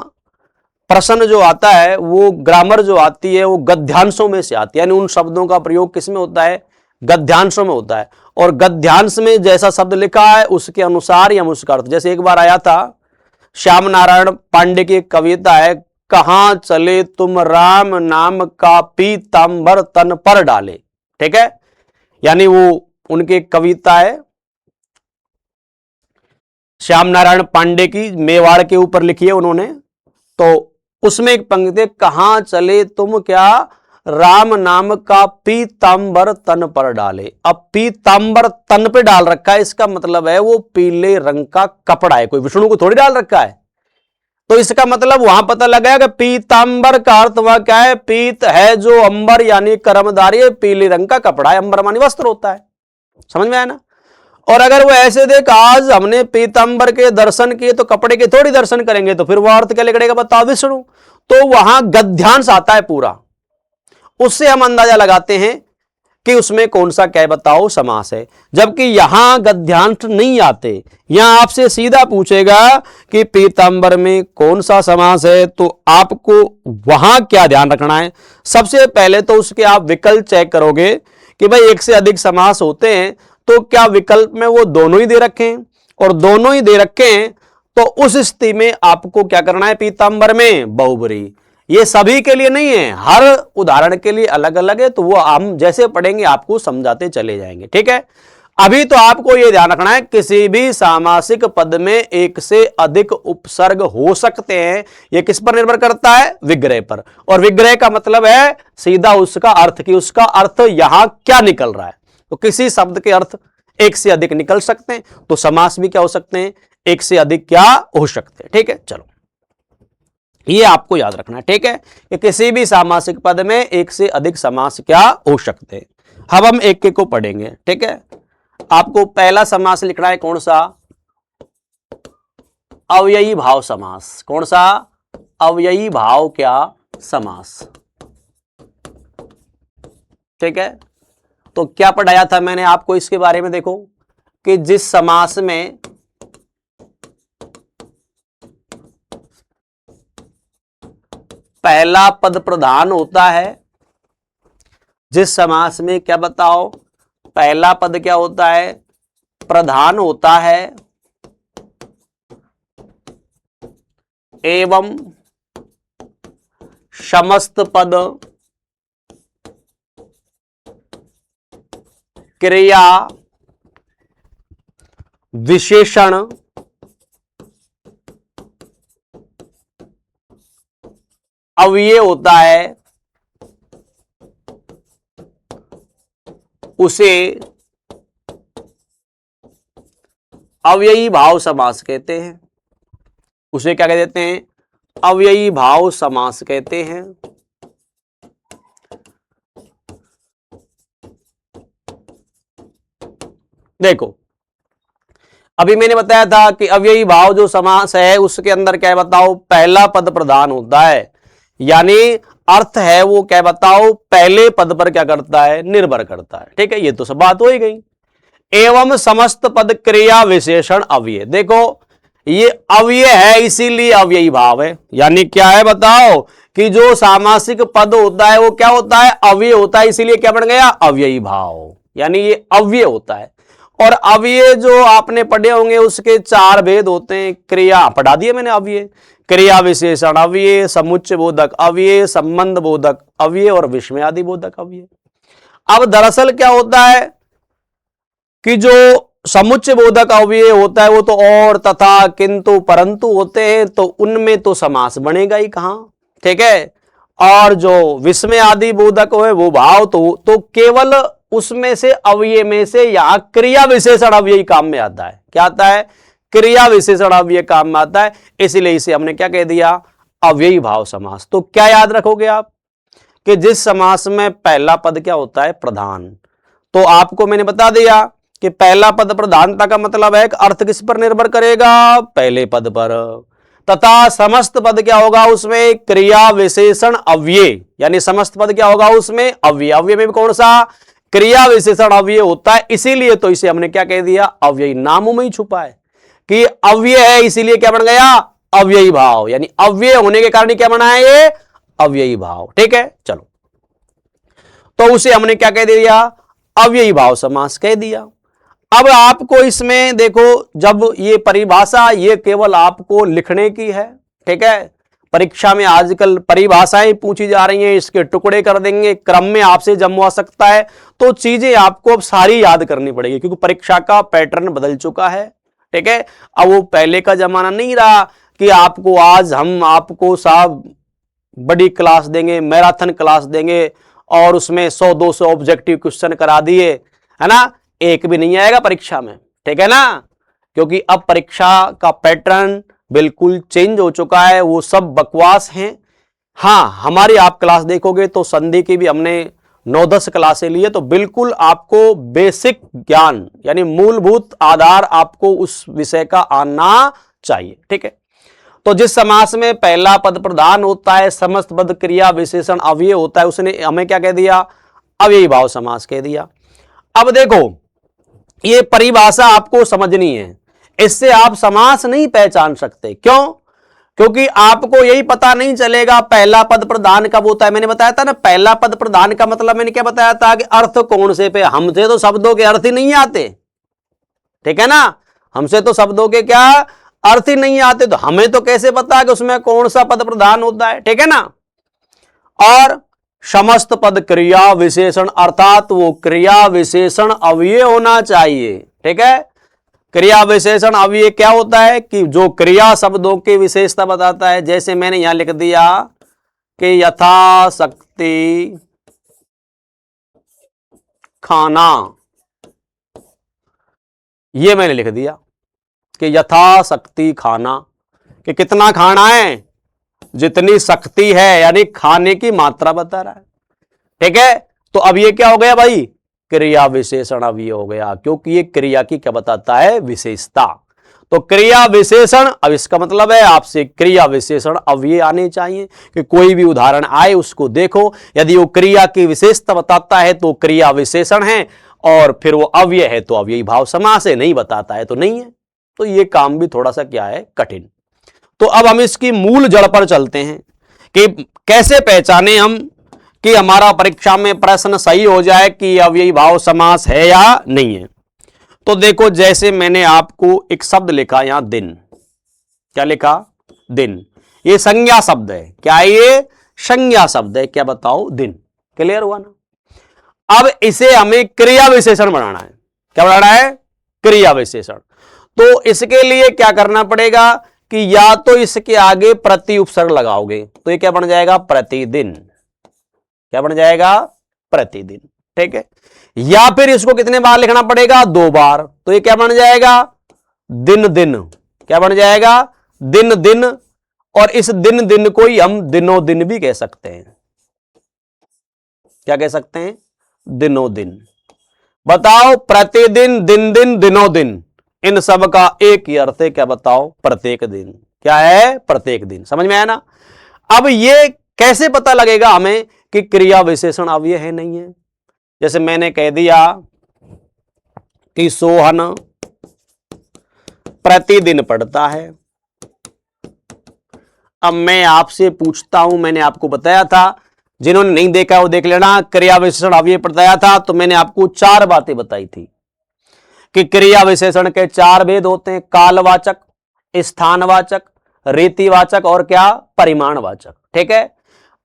प्रश्न जो आता है वो ग्रामर जो आती है वो गद्यांशों में से आती है। यानी उन शब्दों का प्रयोग किसमें होता है, गद्यांशों में होता है। और गद्यांश में जैसा शब्द लिखा है उसके अनुसार ही हम उसका अर्थ, जैसे एक बार आया था श्याम नारायण पांडे की एक कविता है, कहां चले तुम राम नाम का पीतांबर तन पर डाले। ठीक है, यानी वो उनकी कविता है श्याम नारायण पांडे की, मेवाड़ के ऊपर लिखी है उन्होंने। तो उसमें एक पंक्ति है, कहां चले तुम क्या राम नाम का पीतांबर तन पर डाले। अब पीतांबर तन पे डाल रखा है, इसका मतलब है वो पीले रंग का कपड़ा है, कोई विष्णु को थोड़ी डाल रखा है। तो इसका मतलब वहां पता लगा कि पीतांबर का अर्थ वहां क्या है, पीत है जो अंबर यानी कर्मधारय, पीले रंग का कपड़ा है। अंबर मानी वस्त्र होता है। समझ में आया ना। और अगर वो ऐसे देख आज हमने पीतांबर के दर्शन किए तो कपड़े के थोड़ी दर्शन करेंगे, तो फिर वो अर्थ क्या लिखड़ेगा बताओ विष्णु। तो वहां गद्यांश आता है पूरा, उससे हम अंदाजा लगाते हैं कि उसमें कौन सा क्या बताओ समास है। जबकि यहां गद्यांश नहीं आते, यहां आपसे सीधा पूछेगा कि पीतांबर में कौन सा समास है, तो आपको वहां क्या ध्यान रखना है। सबसे पहले तो उसके आप विकल्प चेक करोगे कि भाई एक से अधिक समास होते हैं तो क्या विकल्प में वो दोनों ही दे रखे हैं, और दोनों ही दे रखे हैं तो उस स्थिति में आपको क्या करना है, पीतांबर में बहुब्री। ये सभी के लिए नहीं है, हर उदाहरण के लिए अलग अलग है, तो वो हम जैसे पढ़ेंगे आपको समझाते चले जाएंगे, ठीक है। अभी तो आपको यह ध्यान रखना है किसी भी सामासिक पद में एक से अधिक उपसर्ग हो सकते हैं। यह किस पर निर्भर करता है, विग्रह पर। और विग्रह का मतलब है सीधा उसका अर्थ, कि उसका अर्थ यहां क्या निकल रहा है। तो किसी शब्द के अर्थ एक से अधिक निकल सकते हैं, तो समास भी क्या हो सकते हैं, एक से अधिक क्या हो सकते हैं, ठीक है। चलो ये आपको याद रखना है, ठीक है, कि किसी भी सामासिक पद में एक से अधिक समास क्या हो सकते हैं। अब हम एक एक को पढ़ेंगे, ठीक है। आपको पहला समास लिखना है कौन सा, अव्ययी भाव समास। कौन सा, अव्ययी भाव क्या समास, ठीक है। तो क्या पढ़ाया था मैंने आपको इसके बारे में, देखो कि जिस समास में पहला पद प्रधान होता है, जिस समास में क्या बताओ पहला पद क्या होता है, प्रधान होता है, एवं समस्त पद क्रिया विशेषण अव्यय होता है, उसे अव्ययी भाव समास कहते हैं। उसे क्या कह देते हैं, अव्ययी भाव समास कहते हैं। देखो अभी मैंने बताया था कि अव्ययी भाव जो समास है उसके अंदर क्या बताओ पहला पद प्रधान होता है, यानी अर्थ है वो क्या बताओ पहले पद पर क्या करता है, निर्भर करता है, ठीक है। ये तो सब बात हो ही गई। एवं समस्त पद क्रिया विशेषण अव्यय, देखो ये अव्यय है इसीलिए अव्ययी भाव है। यानी क्या है बताओ कि जो सामासिक पद होता है वो क्या होता है, अव्यय होता है, इसीलिए क्या बन गया, अव्ययी भाव, यानी ये अव्यय होता है। और अव्यय जो आपने पढ़े होंगे उसके चार भेद होते हैं, क्रिया पढ़ा दिए मैंने, अव्यय, क्रिया विशेषण अव्यय, समुच्चय बोधक अव्यय, संबंध बोधक अव्यय और विस्मयादि बोधक अव्यय। अब दरअसल क्या होता है कि जो समुच्चय बोधक अव्यय होता है वो तो और, तथा, किंतु, परंतु होते हैं, तो उनमें तो समास बनेगा ही कहां, ठीक है। और जो विस्मय आदि बोधक है वो भाव तो केवल उसमें से अव्यय में से यहां क्रिया विशेषण अव्यय काम में आता है। क्या आता है, क्रिया विशेषण अव्यय काम में आता है, इसलिए इसे हमने क्या कह दिया, अव्ययी भाव समास। तो क्या याद रखोगे आप कि जिस समास में पहला पद क्या होता है, प्रधान, तो आपको मैंने बता दिया कि पहला पद प्रधानता का मतलब है कि अर्थ किस पर निर्भर करेगा, पहले पद पर, तथा समस्त पद क्या होगा उसमें क्रिया विशेषण अव्यय, यानी समस्त पद क्या होगा उसमें अव्यय। अव्यय में भी कौन सा, क्रिया विशेषण अव्यय होता है, इसीलिए तो इसे हमने क्या कह दिया, अव्ययी। नामों में ही छुपा है कि अव्यय है, इसीलिए क्या बन गया, अव्ययी भाव, यानी अव्यय होने के कारण क्या बना है ये, अव्ययी भाव, ठीक है। चलो तो उसे हमने क्या कह दिया, अव्ययी भाव समास कह दिया। अब आपको इसमें देखो जब ये परिभाषा ये केवल आपको लिखने की है, ठीक है। परीक्षा में आजकल परिभाषाएं पूछी जा रही हैं, इसके टुकड़े कर देंगे, क्रम में आपसे जमवा सकता है, तो चीजें आपको अब सारी याद करनी पड़ेगी क्योंकि परीक्षा का पैटर्न बदल चुका है, ठीक है। अब वो पहले का जमाना नहीं रहा कि आपको आज हम आपको साहब बड़ी क्लास देंगे, मैराथन क्लास देंगे और उसमें 100-200 ऑब्जेक्टिव क्वेश्चन करा दिए, है ना, एक भी नहीं आएगा परीक्षा में, ठीक है ना। क्योंकि अब परीक्षा का पैटर्न बिल्कुल चेंज हो चुका है, वो सब बकवास हैं। हाँ, हमारी आप क्लास देखोगे तो संधि की भी हमने 9-10 क्लासें लिए तो बिल्कुल आपको बेसिक ज्ञान यानी मूलभूत आधार आपको उस विषय का आना चाहिए। ठीक है, तो जिस समास में पहला पद प्रधान होता है, समस्त पद क्रिया विशेषण अव्यय होता है, उसने हमें क्या कह दिया? अव्ययी भाव समास कह दिया। अब देखो ये परिभाषा आपको समझनी है, इससे आप समास नहीं पहचान सकते। क्यों? क्योंकि आपको यही पता नहीं चलेगा पहला पद प्रधान कब होता है। मैंने बताया था ना, पहला पद प्रधान का मतलब मैंने क्या बताया था कि अर्थ कौन से पे, हमसे तो शब्दों के अर्थ ही नहीं आते। ठीक है ना, हमसे तो शब्दों के क्या अर्थ ही नहीं आते, तो हमें तो कैसे पता कि उसमें कौन सा पद प्रधान होता है। ठीक है ना, और समस्त पद क्रिया विशेषण अर्थात वो क्रिया विशेषण अव्यय होना चाहिए। ठीक है, क्रिया विशेषण अव्यय क्या होता है कि जो क्रिया शब्दों की विशेषता बताता है। जैसे मैंने यहां लिख दिया कि यथाशक्ति खाना, ये मैंने लिख दिया कि यथाशक्ति खाना, कि कितना खाना है, जितनी शक्ति है, यानी खाने की मात्रा बता रहा है। ठीक है, तो अब ये क्या हो गया भाई? क्रिया विशेषण अव्यय हो गया, क्योंकि ये क्रिया की क्या बताता है? विशेषता। तो क्रिया विशेषण, अब इसका मतलब है आपसे क्रिया विशेषण अव्यय आने चाहिए कि कोई भी उदाहरण आए उसको देखो, यदि वो क्रिया की विशेषता बताता है तो क्रिया विशेषण है, और फिर वो अव्यय है तो अव्ययी भाव समास है, नहीं बताता है तो नहीं है। तो ये काम भी थोड़ा सा क्या है? कठिन। तो अब हम इसकी मूल जड़ पर चलते हैं कि कैसे पहचाने हम कि हमारा परीक्षा में प्रश्न सही हो जाए कि अव्ययी भाव समास है या नहीं है। तो देखो, जैसे मैंने आपको एक शब्द लिखा यहां दिन, क्या लिखा? दिन। ये संज्ञा शब्द है। क्या है ये? संज्ञा शब्द है। क्या बताओ? दिन। क्लियर हुआ ना? अब इसे हमें क्रिया विशेषण बनाना है। क्या बनाना है? क्रिया विशेषण। तो इसके लिए क्या करना पड़ेगा कि या तो इसके आगे प्रति उपसर्ग लगाओगे तो ये क्या बन जाएगा? प्रतिदिन। क्या बन जाएगा? प्रतिदिन। ठीक है, या फिर इसको कितने बार लिखना पड़ेगा? 2 बार, तो ये क्या बन जाएगा? दिन दिन। क्या बन जाएगा? दिन दिन। और इस दिन दिन को ही हम दिनों दिन भी कह सकते हैं। क्या कह सकते हैं? दिनों दिन। बताओ, प्रतिदिन, दिन दिन, दिनों दिन, इन सब का एक ही अर्थ है। क्या बताओ? प्रत्येक दिन। क्या है? प्रत्येक दिन। समझ में आया ना? अब ये कैसे पता लगेगा हमें कि क्रिया विशेषण अव्यय है नहीं है? जैसे मैंने कह दिया कि सोहन प्रतिदिन पढ़ता है। अब मैं आपसे पूछता हूं, मैंने आपको बताया था, जिन्होंने नहीं देखा वो देख लेना, क्रिया विशेषण अव्यय बताया था, तो मैंने आपको 4 बातें बताई थी कि क्रिया विशेषण के 4 भेद होते हैं: कालवाचक, स्थानवाचक, रीतिवाचक और क्या? परिमाणवाचक। ठीक है,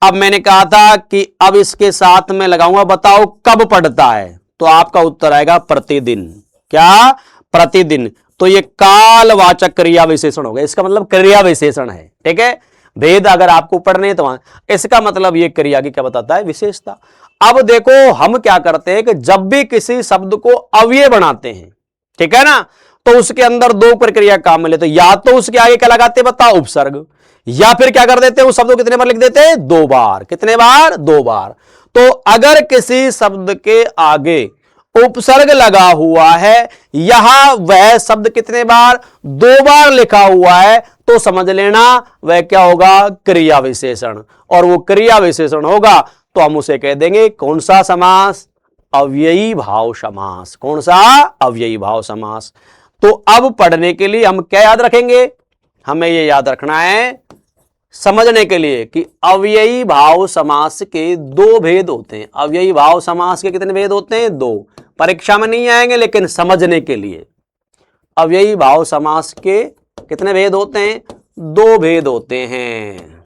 अब मैंने कहा था कि अब इसके साथ में लगाऊंगा, बताओ कब पढ़ता है, तो आपका उत्तर आएगा प्रतिदिन। क्या? प्रतिदिन। तो ये कालवाचक क्रिया विशेषण हो गया, इसका मतलब क्रिया विशेषण है। ठीक है, भेद अगर आपको पढ़ने तो इसका मतलब ये क्रिया की क्या बताता है? विशेषता। अब देखो हम क्या करते हैं कि जब भी किसी शब्द को अव्यय बनाते हैं, ठीक है ना, तो उसके अंदर 2 प्रक्रिया काम में लेते, या तो उसके आगे क्या लगाते बताओ? उपसर्ग, या फिर क्या कर देते हैं? उस शब्द को कितने बार लिख देते हैं? 2 बार। कितने बार? 2 बार। तो अगर किसी शब्द के आगे उपसर्ग लगा हुआ है, यहां वह शब्द कितने बार? 2 बार लिखा हुआ है, तो समझ लेना वह क्या होगा? क्रिया विशेषण। और वो क्रिया विशेषण होगा तो हम उसे कह देंगे कौन सा समास? अव्ययी भाव समास। कौन सा? अव्ययी भाव समास। तो अब पढ़ने के लिए हम क्या याद रखेंगे? हमें यह याद रखना है समझने के लिए कि अव्ययी भाव समास के 2 भेद होते हैं। अव्ययी भाव समास के कितने भेद होते हैं? 2। परीक्षा में नहीं आएंगे, लेकिन समझने के लिए अव्ययी भाव समास के कितने भेद होते हैं? 2 भेद होते हैं।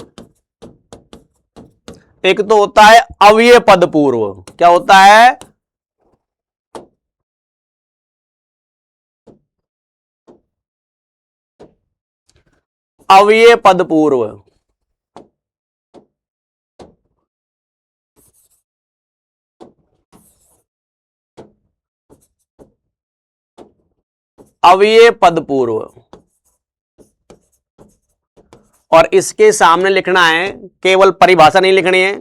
एक तो होता है अव्यय पद पूर्व। क्या होता है? अव्यय पद पूर्व। अव्यय पद पूर्व, और इसके सामने लिखना है, केवल परिभाषा नहीं लिखनी है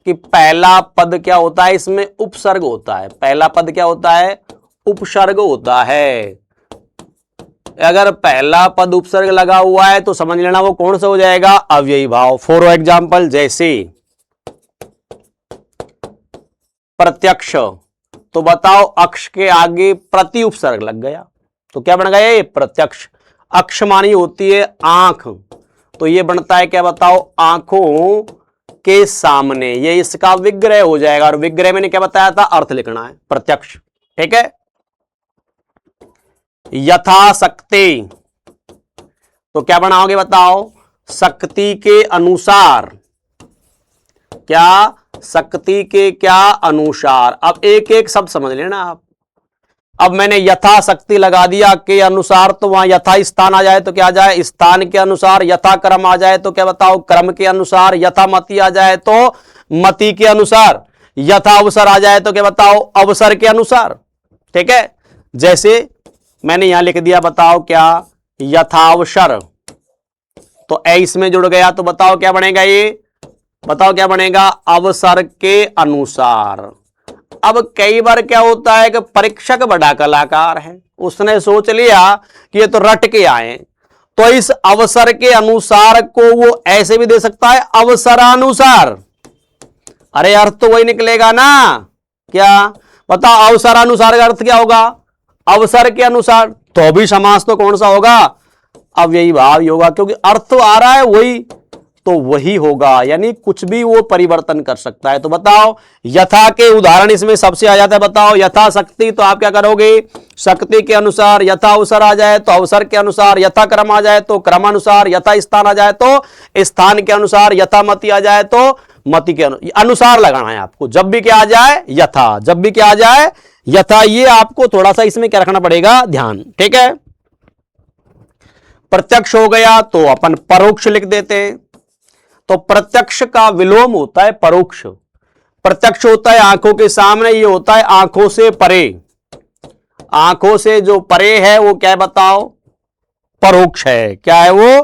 कि पहला पद क्या होता है, इसमें उपसर्ग होता है। पहला पद क्या होता है, उपसर्ग होता है। अगर पहला पद उपसर्ग लगा हुआ है तो समझ लेना वो कौन सा हो जाएगा, अव्ययी भाव। फॉर एग्जाम्पल, जैसे प्रत्यक्ष, तो बताओ अक्ष के आगे प्रति उपसर्ग लग गया तो क्या बन गया, ये प्रत्यक्ष। अक्ष मानी होती है आंख, तो ये बनता है क्या बताओ, आंखों के सामने। ये इसका विग्रह हो जाएगा, और विग्रह मैंने क्या बताया था, अर्थ लिखना है, प्रत्यक्ष। ठीक है। यथाशक्ति, तो क्या बनाओगे बताओ, शक्ति के अनुसार। क्या, शक्ति के क्या अनुसार। अब एक एक शब्द समझ लेना आप। अब मैंने यथाशक्ति लगा दिया के अनुसार, तो वहां यथा स्थान आ जाए तो क्या आ जाए, स्थान के अनुसार। यथा क्रम आ जाए तो क्या बताओ, क्रम के अनुसार। यथा मति आ जाए तो मति के अनुसार। यथा अवसर आ जाए तो क्या बताओ, अवसर के अनुसार। ठीक है। जैसे मैंने यहां लिख दिया, बताओ क्या, यथावसर, तो ए इसमें जुड़ गया, तो बताओ क्या बनेगा ये, बताओ क्या बनेगा, अवसर के अनुसार। अब कई बार क्या होता है कि परीक्षक बड़ा कलाकार है, उसने सोच लिया कि ये तो रट के आए, तो इस अवसर के अनुसार को वो ऐसे भी दे सकता है, अवसरानुसार। अरे अर्थ तो वही निकलेगा ना, क्या बताओ, अवसरानुसार का अर्थ क्या होगा, अवसर के अनुसार। तो भी समास तो कौन सा होगा, अव्ययी भाव होगा, क्योंकि अर्थ तो आ रहा है वही, तो वही होगा, यानी कुछ भी वो परिवर्तन कर सकता है। तो बताओ, यथा के उदाहरण इसमें सबसे आ जाता है। बताओ, यथा शक्ति, तो आप क्या करोगे, शक्ति के अनुसार। यथा अवसर आ जाए तो अवसर के अनुसार। यथा क्रम आ जाए तो क्रमानुसार। यथा स्थान आ जाए तो स्थान के अनुसार। यथा मति आ जाए तो मति के अनुसार लगाना है आपको। जब भी क्या आ जाए, यथा, जब भी क्या आ जाए, यथा। ये आपको थोड़ा सा इसमें क्या रखना पड़ेगा, ध्यान। ठीक है। प्रत्यक्ष हो गया तो अपन परोक्ष लिख देते हैं। तो प्रत्यक्ष का विलोम होता है परोक्ष। प्रत्यक्ष होता है आंखों के सामने, ये होता है आंखों से परे। आंखों से जो परे है वो क्या है बताओ, परोक्ष है। क्या है वो,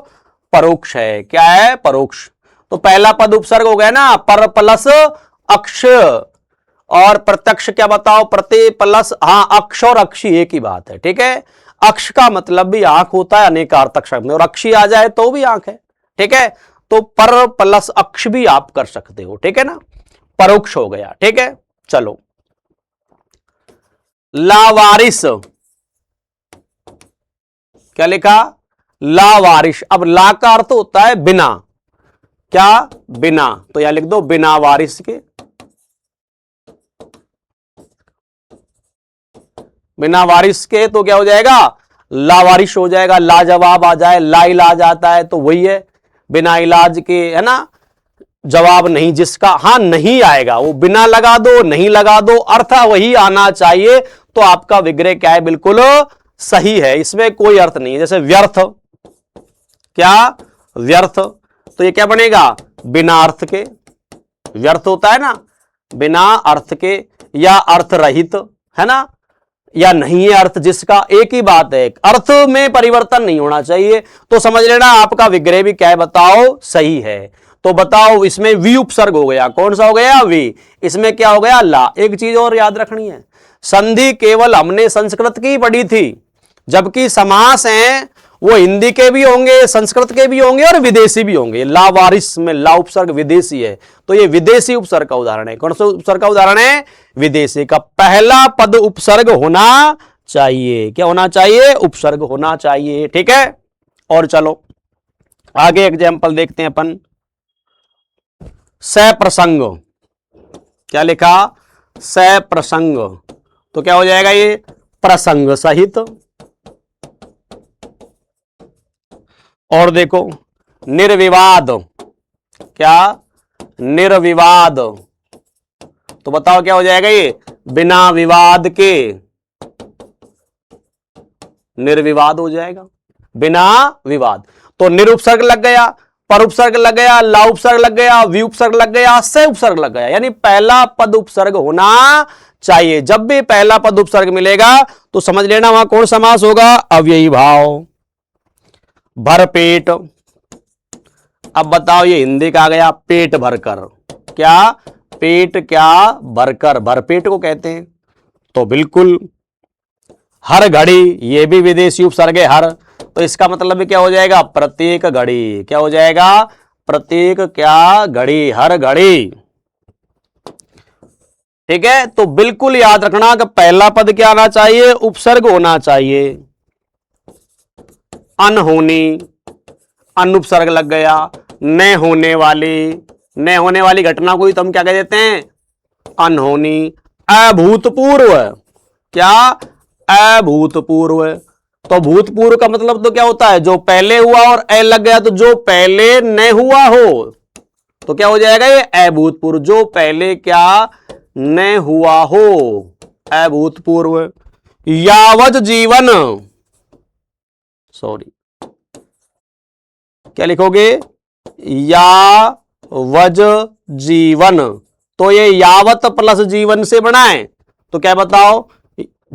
परोक्ष है। क्या है, परोक्ष। तो पहला पद उपसर्ग हो गया ना, पर प्लस अक्ष, और प्रत्यक्ष क्या बताओ, प्रति प्लस, हाँ, अक्ष और अक्षी एक ही बात है। ठीक है। अक्ष का मतलब भी आंख होता है अनेकार्थक शब्द में, और अक्षी आ जाए तो भी आंख है। ठीक है। तो पर प्लस अक्ष भी आप कर सकते हो। ठीक है ना, परोक्ष हो गया। ठीक है। चलो, लावारिस, क्या लिखा, लावारिस। अब ला का अर्थ होता है बिना, क्या, बिना, तो यहां लिख दो बिना वारिस के। बिना वारिस के तो क्या हो जाएगा, लावारिस हो जाएगा। लाजवाब आ जाए, ला इलाज आता है तो वही है, बिना इलाज के, है ना, जवाब नहीं जिसका, हाँ नहीं आएगा, वो बिना लगा दो, नहीं लगा दो, अर्थ वही आना चाहिए। तो आपका विग्रह क्या है, बिल्कुल सही है, इसमें कोई अर्थ नहीं है। जैसे व्यर्थ, क्या, व्यर्थ, तो ये क्या बनेगा, बिना अर्थ के। व्यर्थ होता है ना, बिना अर्थ के, या अर्थ रहित, है ना, या नहीं है अर्थ जिसका, एक ही बात है, अर्थ में परिवर्तन नहीं होना चाहिए। तो समझ लेना आपका विग्रह भी क्या है बताओ, सही है। तो बताओ, इसमें वी उपसर्ग हो गया, कौन सा हो गया, वी। इसमें क्या हो गया, ला। एक चीज और याद रखनी है, संधि केवल हमने संस्कृत की पढ़ी थी, जबकि समास हैं वो हिंदी के भी होंगे, संस्कृत के भी होंगे और विदेशी भी होंगे। लावारिस में ला उपसर्ग विदेशी है, तो ये विदेशी उपसर्ग का उदाहरण है। कौन सा उपसर्ग का उदाहरण है, विदेशी का। पहला पद उपसर्ग होना चाहिए, क्या होना चाहिए, उपसर्ग होना चाहिए। ठीक है। और चलो आगे एग्जाम्पल देखते हैं अपन। सप्रसंग, क्या लिखा, सप्रसंग, तो क्या हो जाएगा ये, प्रसंग सहित। और देखो, निर्विवाद, क्या, निर्विवाद, तो बताओ क्या हो जाएगा ये, बिना विवाद के, निर्विवाद हो जाएगा, बिना विवाद। तो निरुपसर्ग लग गया, पर उपसर्ग लग गया, ला उपसर्ग लग गया, वी उपसर्ग लग गया, से उपसर्ग लग गया, यानी पहला पद उपसर्ग होना चाहिए। जब भी पहला पद उपसर्ग मिलेगा तो समझ लेना वहां कौन समास होगा, अव्ययी भाव। भरपेट, अब बताओ ये हिंदी का आ गया पेट भरकर, क्या, पेट क्या भरकर, भरपेट को कहते हैं। तो बिल्कुल हर घड़ी, ये भी विदेशी उपसर्ग है हर, तो इसका मतलब भी क्या हो जाएगा, प्रत्येक घड़ी। क्या हो जाएगा, प्रत्येक क्या घड़ी, हर घड़ी। ठीक है, तो बिल्कुल याद रखना कि पहला पद क्या आना चाहिए, उपसर्ग होना चाहिए। अनहोनी, अन उपसर्ग लग गया। न होने वाली घटना को ही तो हम क्या कह देते हैं, अनहोनी। अभूतपूर्व, क्या, अभूतपूर्व। तो भूतपूर्व का मतलब तो क्या होता है, जो पहले हुआ और ए लग गया, तो जो पहले न हुआ हो तो क्या हो जाएगा, ये अभूतपूर्व। जो पहले क्या न हुआ हो, अभूतपूर्व। यावत जीवन, सॉरी क्या लिखोगे, यावज जीवन। तो ये यावत प्लस जीवन से बना है, तो क्या बताओ,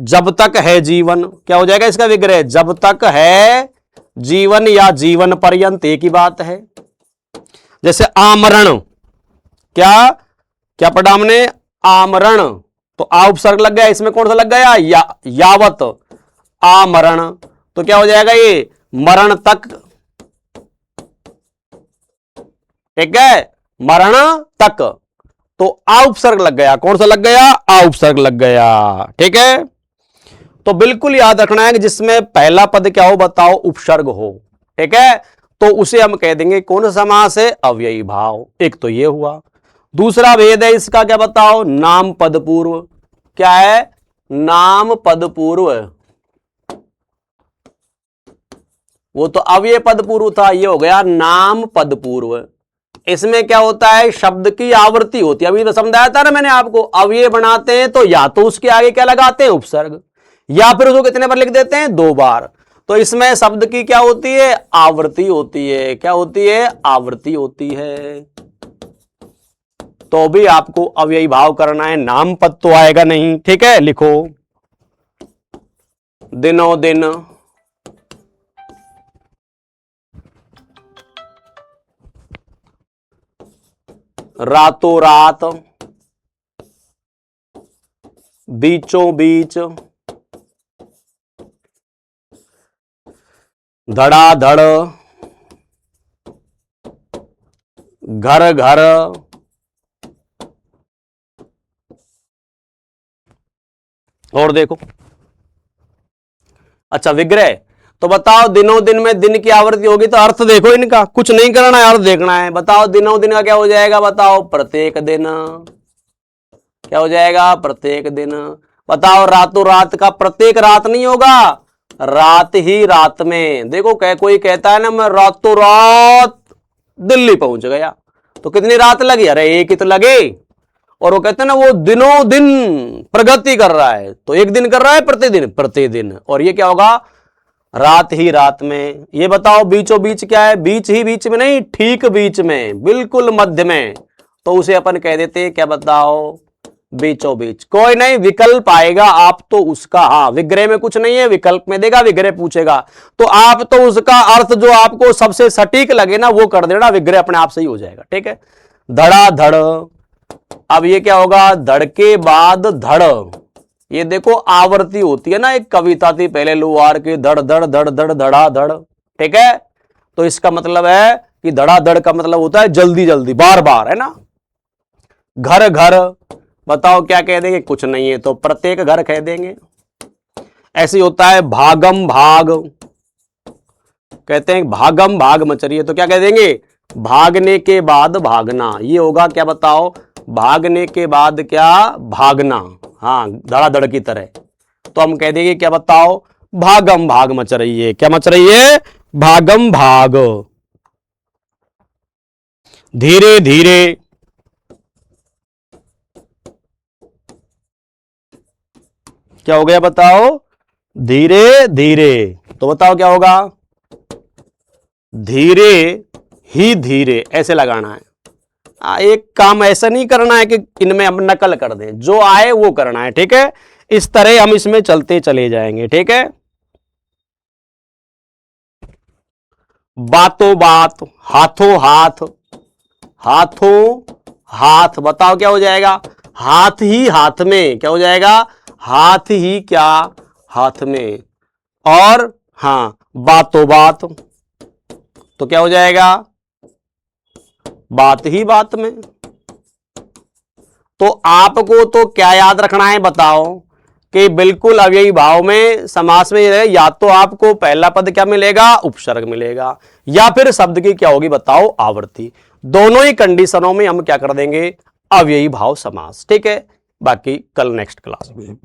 जब तक है जीवन। क्या हो जाएगा इसका विग्रह, जब तक है जीवन या जीवन पर्यंत, एक ही बात है। जैसे आमरण, क्या क्या पढ़ा हमने, आमरण, तो आ उपसर्ग लग गया, इसमें कौन सा लग गया, यावत, आमरण। तो क्या हो जाएगा, ये मरण तक। ठीक है, मरण तक, तो आ उपसर्ग लग गया, कौन सा लग गया, आ उपसर्ग लग गया। ठीक है, तो बिल्कुल याद रखना है कि जिसमें पहला पद क्या हो, बताओ, उपसर्ग हो। ठीक है, तो उसे हम कह देंगे कौन सा समास है, अव्ययी भाव। एक तो ये हुआ। दूसरा भेद है इसका, क्या बताओ, नाम पद पूर्व। क्या है, नाम पद पूर्व। वो तो अव्यय पद पूर्व था, ये हो गया नाम पद पूर्व। इसमें क्या होता है, शब्द की आवृत्ति होती है। अभी तो समझाया था ना मैंने आपको, अव्यय बनाते हैं तो या तो उसके आगे क्या लगाते हैं, उपसर्ग, या फिर उसको कितने बार लिख देते हैं, 2 बार। तो इसमें शब्द की क्या होती है, आवृत्ति होती है। क्या होती है, आवृत्ति होती है। तो भी आपको अव्ययी भाव करना है, नाम पद तो आएगा नहीं। ठीक है, लिखो, दिनों दिन, रातों रात, बीचों बीच, धड़ाधड़, घर घर, और देखो, अच्छा विग्रह। तो बताओ, दिनों दिन में दिन की आवृत्ति होगी, तो अर्थ देखो इनका, कुछ नहीं करना है, अर्थ देखना है। बताओ, दिनों दिन का क्या हो जाएगा, बताओ, प्रत्येक दिन। क्या हो जाएगा, प्रत्येक दिन। बताओ, रातों रात का, प्रत्येक रात नहीं होगा, रात ही रात में। देखो कोई कहता है ना, मैं रातों रात दिल्ली पहुंच गया, तो कितनी रात लगी, अरे एक ही तो लगे। और वो कहते हैं ना, वो दिनों दिन प्रगति कर रहा है, तो एक दिन कर रहा है, प्रतिदिन, प्रतिदिन। और ये क्या होगा, रात ही रात में। ये बताओ, बीचों बीच क्या है, बीच ही बीच में नहीं, ठीक बीच में, बिल्कुल मध्य में, तो उसे अपन कह देते हैं, क्या बताओ, बीचों बीच। कोई नहीं, विकल्प आएगा, आप तो उसका, हाँ विग्रह में कुछ नहीं है, विकल्प में देगा, विग्रह पूछेगा तो आप तो उसका अर्थ जो आपको सबसे सटीक लगे ना वो कर देना, विग्रह अपने आप से ही हो जाएगा। ठीक है, धड़ाधड़। अब ये क्या होगा, धड़ के बाद धड़, ये देखो आवृत्ति होती है ना, एक कविता थी पहले, लोहार के धड़ धड़ धड़ धड़ धड़ाधड़। ठीक है, तो इसका मतलब है कि धड़ाधड़ का मतलब होता है जल्दी जल्दी, बार बार, है ना। घर घर, बताओ क्या कह देंगे, कुछ नहीं है, तो प्रत्येक घर कह देंगे। ऐसे होता है भागम भाग, कहते हैं भागम भाग मच रही है, तो क्या कह देंगे, भागने के बाद भागना। ये होगा, क्या बताओ, भागने के बाद क्या, भागना। हाँ, धड़ाधड़ की तरह, तो हम कह देंगे, क्या बताओ, भागम भाग मच रही है। क्या मच रही है, भागम भाग। धीरे धीरे, क्या हो गया बताओ, धीरे धीरे, तो बताओ क्या होगा, धीरे ही धीरे, ऐसे लगाना है। एक काम ऐसा नहीं करना है कि इनमें हम नकल कर दें, जो आए वो करना है। ठीक है, इस तरह हम इसमें चलते चले जाएंगे। ठीक है, बातों बात, हाथों हाथ, हाथों हाथ, बताओ क्या हो जाएगा, हाथ ही हाथ में, क्या हो जाएगा, हाथ ही क्या हाथ में। और हां बातों बात, तो क्या हो जाएगा, बात ही बात में। तो आपको तो क्या याद रखना है बताओ, कि बिल्कुल अव्ययी भाव में समास में या तो आपको पहला पद क्या मिलेगा, उपसर्ग मिलेगा, या फिर शब्द की क्या होगी बताओ, आवृत्ति। दोनों ही कंडीशनों में हम क्या कर देंगे, अव्ययी भाव समास। ठीक है, बाकी कल नेक्स्ट क्लास में।